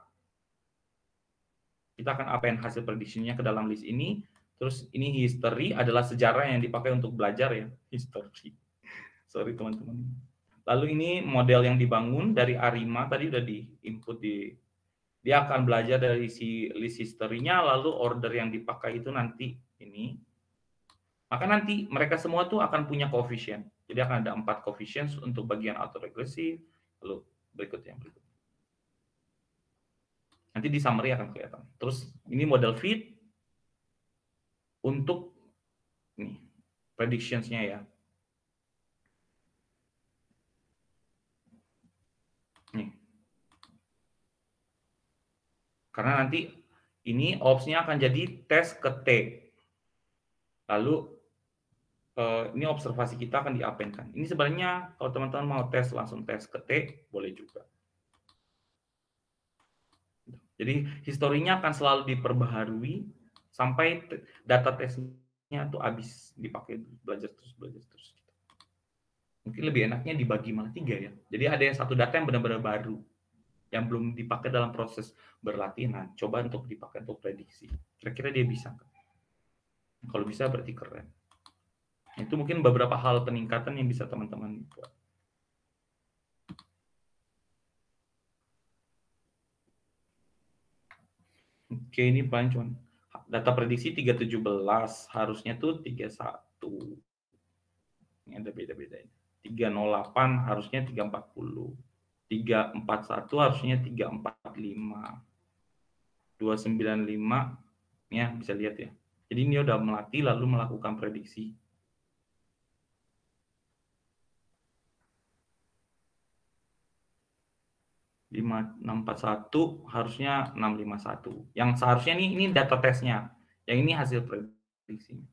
Kita akan append hasil prediction-nya ke dalam list ini. Terus ini history adalah sejarah yang dipakai untuk belajar ya, history. Sorry teman-teman. Lalu ini model yang dibangun dari ARIMA tadi udah di-input di, dia akan belajar dari si list history-nya, lalu order yang dipakai itu nanti ini. Maka nanti mereka semua tuh akan punya coefficient. Jadi akan ada 4 coefficients untuk bagian autoregressive. Lalu berikutnya. Nanti di summary akan kelihatan. Terus ini model fit untuk nih predictions-nya ya. Nih. Karena nanti ini ops-nya akan jadi tes ke T. Lalu ini observasi kita akan di-append-kan. Ini sebenarnya kalau teman-teman mau tes langsung tes ke T, boleh juga. Jadi historinya akan selalu diperbaharui sampai data tesnya tuh habis dipakai, belajar terus. Mungkin lebih enaknya dibagi malah 3 ya. Jadi ada yang satu data yang benar-benar baru, yang belum dipakai dalam proses berlatih. Nah, coba untuk dipakai untuk prediksi. Kira-kira dia bisa nggak? Kalau bisa berarti keren. Itu mungkin beberapa hal peningkatan yang bisa teman-teman buat. Oke, ini paling cuma data prediksi 317, harusnya tuh 31. Ini ada beda-bedanya. 308 harusnya 340. 341 harusnya 345. 295 ya bisa lihat ya. Jadi ini udah melatih lalu melakukan prediksi. Di 641 harusnya 651. Yang seharusnya ini data tesnya. Yang ini hasil prediksinya.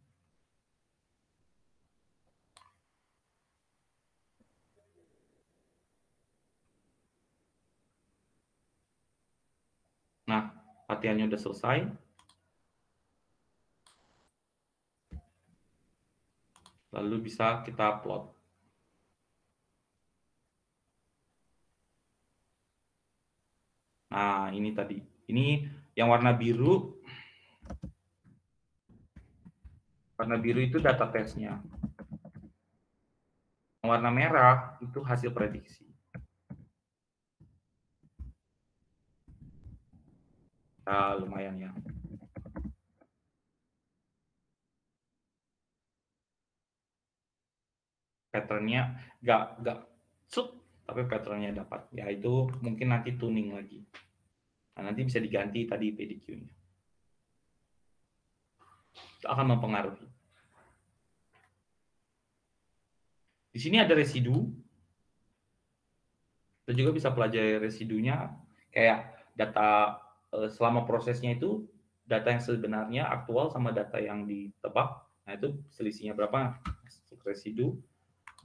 Nah, latihannya udah selesai. Lalu bisa kita plot. Nah, ini tadi. Ini yang warna biru. Warna biru itu data tesnya. Yang warna merah itu hasil prediksi. Nah, lumayan ya. Patternnya nggak tapi patternnya dapat. Ya itu mungkin nanti tuning lagi. Nah, nanti bisa diganti tadi PDQ-nya. Itu akan mempengaruhi. Di sini ada residu. Kita juga bisa pelajari residunya. Kayak data selama prosesnya itu, data yang sebenarnya aktual sama data yang ditebak. Nah itu selisihnya berapa residu.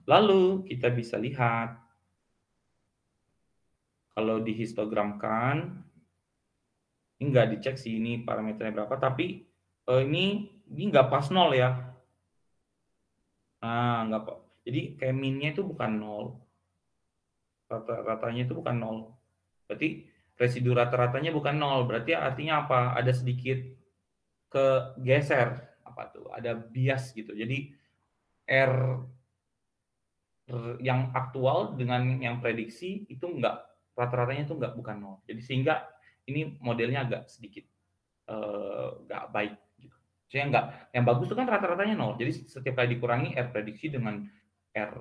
Lalu kita bisa lihat. Kalau dihistogramkan, ini nggak dicek sih ini parameternya berapa, tapi ini nggak pas 0 ya. Nah, nggak pak. Jadi kayak min-nya itu bukan 0. Rata-ratanya itu bukan 0. Berarti residu rata-ratanya bukan 0. Berarti artinya apa? Ada sedikit kegeser. Apa tuh? Ada bias gitu. Jadi R yang aktual dengan yang prediksi itu nggak, rata-ratanya itu bukan 0. Jadi sehingga ini modelnya agak sedikit nggak baik gitu. Saya enggak, yang bagus itu kan rata-ratanya 0. Jadi setiap kali dikurangi R prediksi dengan R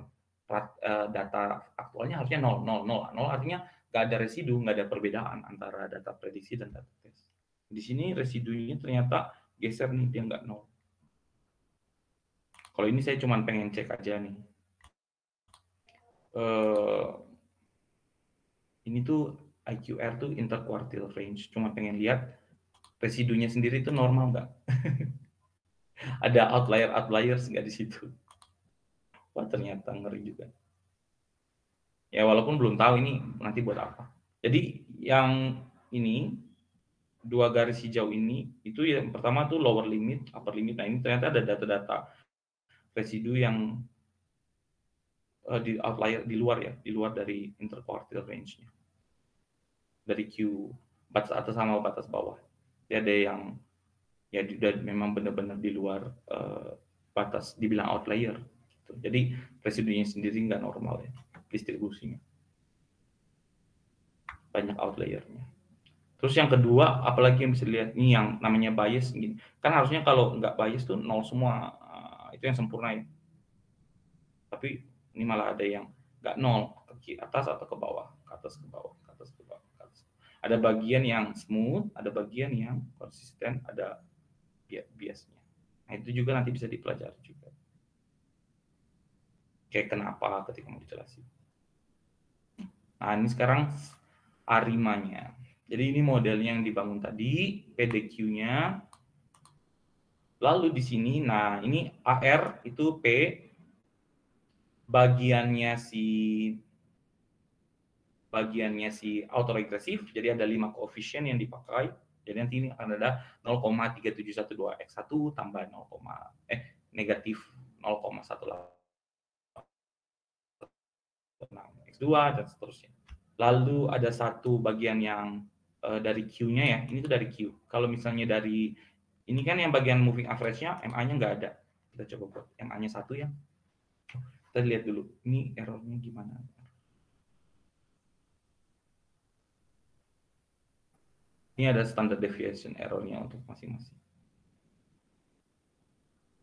data aktualnya harusnya 0, 0, 0. 0 artinya nggak ada residu, nggak ada perbedaan antara data prediksi dan data tes. Di sini residunya ternyata geser nih, dia nggak 0. Kalau ini saya cuma pengen cek aja nih. Ini tuh IQR tuh interquartile range, cuma pengen lihat residunya sendiri itu normal nggak? Ada outliers nggak di situ? Wah, ternyata ngeri juga. Ya walaupun belum tahu ini nanti buat apa. Jadi yang ini 2 garis hijau ini itu yang pertama tuh lower limit, upper limit. Nah, ini ternyata ada data-data residu yang di outlier di luar ya, di luar dari interquartile range-nya. Dari Q batas atas sama batas bawah. Jadi ada yang ya memang benar-benar di luar batas, dibilang outlier. Gitu. Jadi residunya sendiri nggak normal ya distribusinya. Banyak outliernya. Terus yang kedua, apalagi yang bisa dilihat ini yang namanya bias gini. Kan harusnya kalau nggak bias tuh 0 semua, itu yang sempurna ya. Tapi ini malah ada yang nggak 0, ke atas atau ke bawah, ke atas ke bawah, ke atas ke bawah, ke atas. Ada bagian yang smooth, ada bagian yang konsisten, ada biasnya. Nah, itu juga nanti bisa dipelajari juga. Kayak kenapa ketika mau dijelasin. Nah, ini sekarang arimanya. Jadi ini modelnya yang dibangun tadi, PDQ-nya. Lalu di sini, nah ini AR itu P, bagiannya si autoregresif, jadi ada 5 koefisien yang dipakai. Jadi nanti ini akan ada 0,3712x1 tambah negatif 0,18x2 dan seterusnya. Lalu ada satu bagian yang dari Q-nya ya, ini tuh dari Q. Kalau misalnya dari ini kan yang bagian moving average-nya, MA-nya nggak ada. Kita coba buat MA-nya 1 ya. Kita lihat dulu, ini errornya gimana. Ini ada standard deviation errornya untuk masing-masing.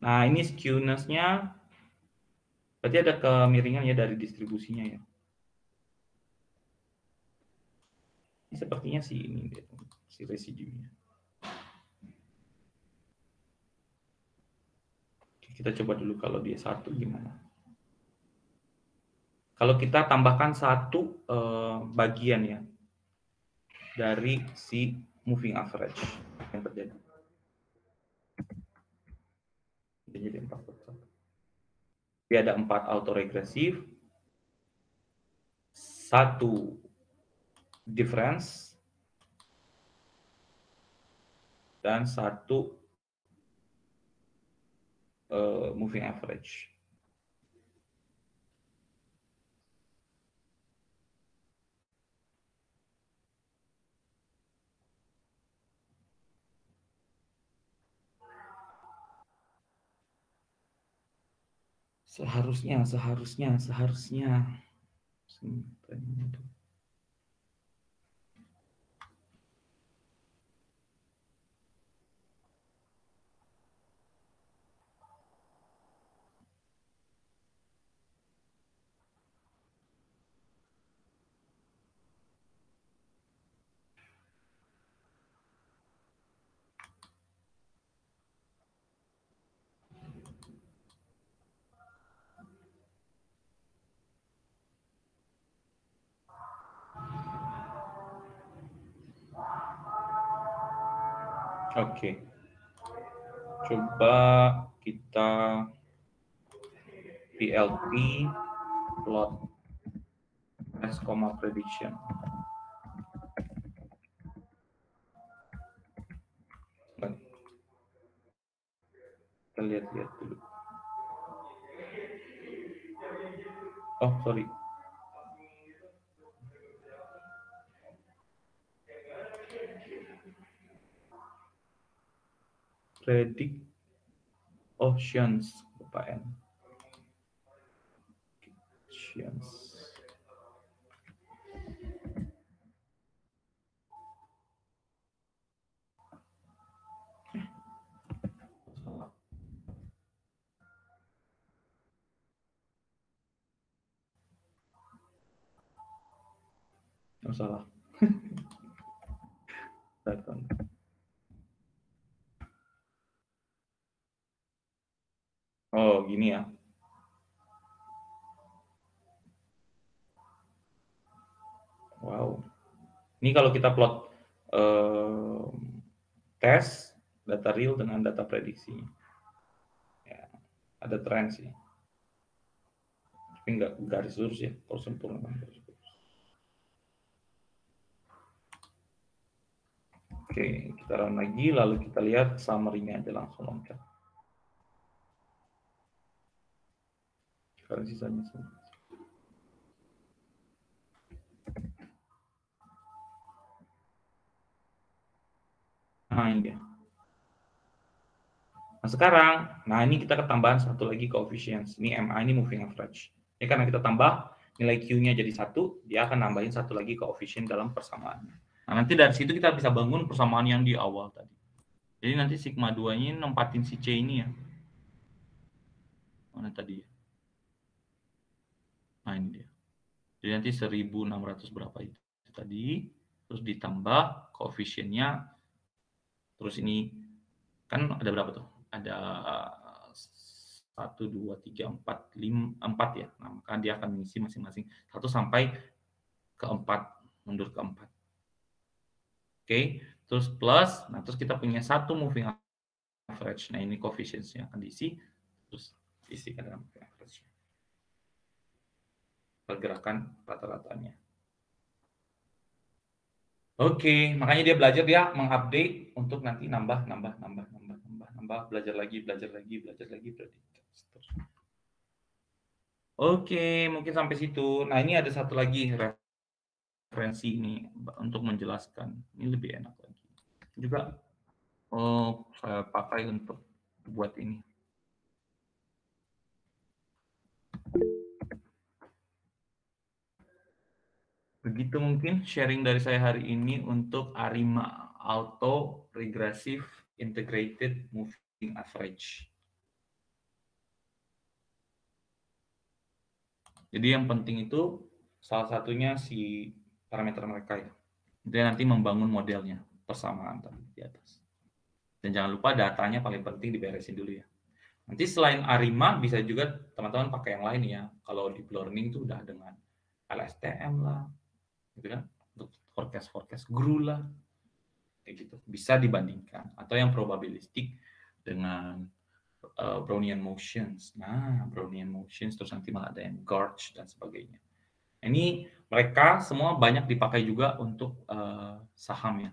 Nah, ini skewness-nya, berarti ada kemiringan ya dari distribusinya ya. Ini sepertinya si residunya. Kita coba dulu kalau dia 1 gimana. Kalau kita tambahkan 1 bagian ya dari si moving average yang terjadi. Jadi 4/1. Tapi ada 4 autoregresif, 1 difference, dan 1 moving average. Seharusnya. Oke. Coba kita PLP plot S, prediction. Kita lihat-lihat dulu. Oh, sorry. Predict options, Bapak N. Options. Oh, salah. Oh, gini ya. Wow. Ini kalau kita plot tes data real dengan data prediksi. Ya, ada tren sih. Tapi nggak garis lurus ya, kalau sempurna kan garis lurus. Oke, kita run lagi, lalu kita lihat summary-nya aja langsung lengkap. Sekarang sisanya semua. Nah, ini dia. Nah, sekarang, ini kita ketambahan satu lagi coefficients. Ini MA, ini moving average. Ini karena kita tambah nilai Q-nya jadi 1, dia akan nambahin satu lagi coefficient dalam persamaannya. Nah, nanti dari situ kita bisa bangun persamaan yang di awal tadi. Jadi nanti sigma 2 ini nempatin si C ini ya. Mana tadi ya? Nah, ini dia. Jadi nanti 1600 berapa itu tadi, terus ditambah koefisiennya, terus ini kan ada berapa tuh? Ada 1, 2, 3, 4, 5, 4 ya. Nah, maka dia akan mengisi masing-masing 1 sampai ke 4, mundur ke 4. Oke, terus plus, nah terus kita punya satu moving average. Nah, ini coefficients-nya akan diisi, terus diisikan dalam moving average. Pergerakan rata-ratanya. Oke, makanya dia belajar, dia mengupdate untuk nanti nambah, belajar lagi. Oke, mungkin sampai situ. Nah, ini ada satu lagi referensi ini untuk menjelaskan. Ini lebih enak lagi. Juga saya pakai untuk buat ini. Begitu mungkin sharing dari saya hari ini untuk ARIMA, Auto Regressive Integrated Moving Average. Jadi yang penting itu salah satunya si parameter mereka ya. Dia nanti membangun modelnya, persamaan tadi di atas. Dan jangan lupa datanya paling penting diberesin dulu ya. Nanti selain ARIMA bisa juga teman-teman pakai yang lain ya. Kalau deep learning itu udah dengan LSTM lah, gitu kan, untuk forecast GRU lah, kayak gitu, bisa dibandingkan. Atau yang probabilistik dengan Brownian motions. Nah, Brownian motions, terus nanti malah ada yang Gorge dan sebagainya. Ini mereka semua banyak dipakai juga untuk saham ya.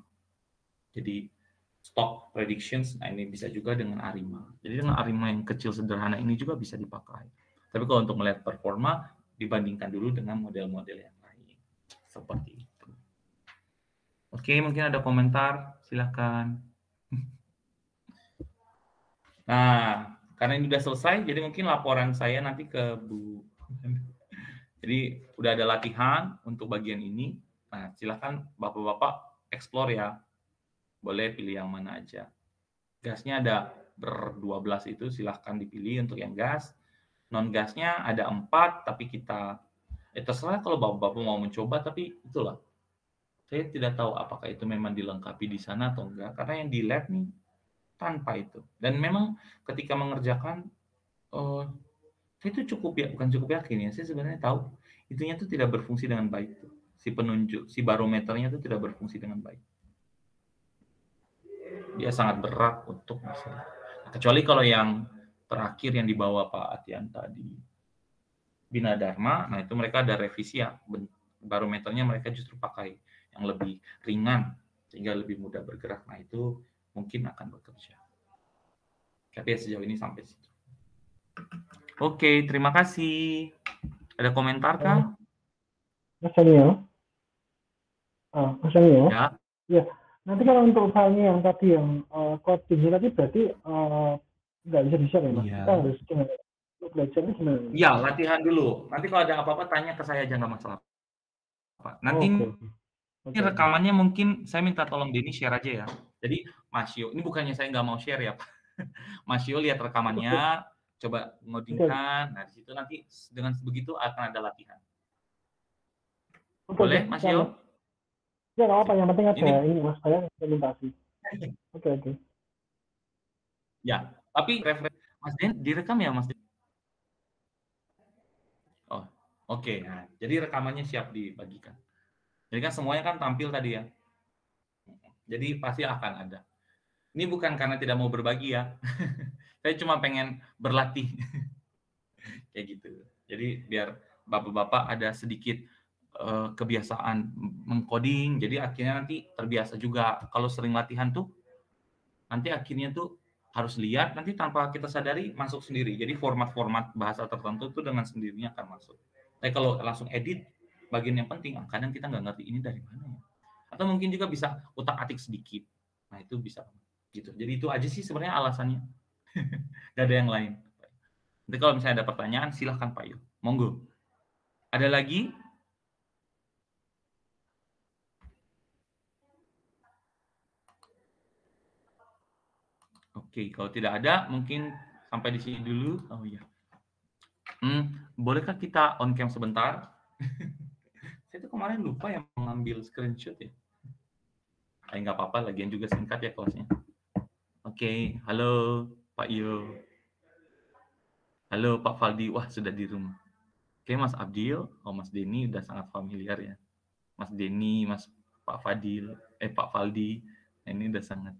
Jadi stock predictions, nah ini bisa juga dengan ARIMA. Jadi dengan ARIMA yang kecil sederhana ini juga bisa dipakai. Tapi kalau untuk melihat performa, dibandingkan dulu dengan model-model yang lain. Seperti itu. Oke, mungkin ada komentar, silakan. Nah, karena ini sudah selesai, jadi mungkin laporan saya nanti ke Bu. Jadi udah ada latihan untuk bagian ini. Nah, silakan Bapak-Bapak explore ya. Boleh pilih yang mana aja. Gasnya ada ber-12 itu, silahkan dipilih untuk yang gas. Non-gasnya ada 4, tapi kita terserah kalau Bapak-Bapak mau mencoba, tapi itulah. Saya tidak tahu apakah itu memang dilengkapi di sana atau enggak, karena yang di lab nih tanpa itu. Dan memang ketika mengerjakan, saya itu bukan cukup yakin ya, saya sebenarnya tahu itunya itu tidak berfungsi dengan baik tuh. Si penunjuk, si barometernya itu tidak berfungsi dengan baik. Dia sangat berat untuk masalah. Kecuali kalau yang terakhir yang dibawa Pak Atian tadi, Bina Dharma, nah itu mereka ada revisi ya, barometernya mereka justru pakai yang lebih ringan, sehingga lebih mudah bergerak. Nah itu mungkin akan bekerja. Tapi ya sejauh ini sampai situ. Oke, terima kasih. Ada komentar kah? Mas Daniel? Mas Daniel? Ya. Nanti kalau untuk filenya yang tadi yang codingnya tadi berarti nggak bisa di-share ya Mas? Iya. Kita harus belajarnya gimana? Iya, latihan dulu. Nanti kalau ada apa-apa tanya ke saya aja, nggak masalah. Nanti ini rekamannya mungkin saya minta tolong Denny share aja ya. Jadi Mas Yo, ini bukannya saya nggak mau share ya Pak. Mas Yo lihat rekamannya, coba ngodingkan. Nah di situ nanti dengan begitu akan ada latihan. Boleh Mas Yo? Ya nggak apa, yang penting ada Ini- ini mas, saya implementasi. Oke. Ya, tapi Mas Den direkam ya Mas Den? Oh, oke. Nah, jadi rekamannya siap dibagikan. Jadi kan semuanya kan tampil tadi ya. Jadi pasti akan ada. Ini bukan karena tidak mau berbagi ya. Saya cuma pengen berlatih. Kayak gitu. Jadi biar bapak-bapak ada sedikit kebiasaan mengcoding, jadi akhirnya nanti terbiasa juga. Kalau sering latihan tuh, nanti akhirnya tuh harus lihat, nanti tanpa kita sadari masuk sendiri. Jadi format-format bahasa tertentu tuh dengan sendirinya akan masuk. Tapi kalau langsung edit, bagian yang penting, kadang kita nggak ngerti ini dari mana ya. Atau mungkin juga bisa utak-atik sedikit. Nah itu bisa. Gitu. Jadi itu aja sih sebenarnya alasannya. Gak ada yang lain. Nanti kalau misalnya ada pertanyaan, silahkan Pak Yu. Monggo. Ada lagi? Oke, kalau tidak ada, mungkin sampai di sini dulu. Oh iya. Bolehkah kita on cam sebentar? Saya tuh kemarin lupa yang mengambil screenshot ya. Nggak apa-apa, lagian juga singkat ya kelasnya. Oke, halo Pak Yo. Halo Pak Faldi, wah sudah di rumah. Oke, Mas Abdil, Mas Denny udah sangat familiar ya. Mas Denny, Mas Pak Fadil, Pak Faldi, ini udah sangat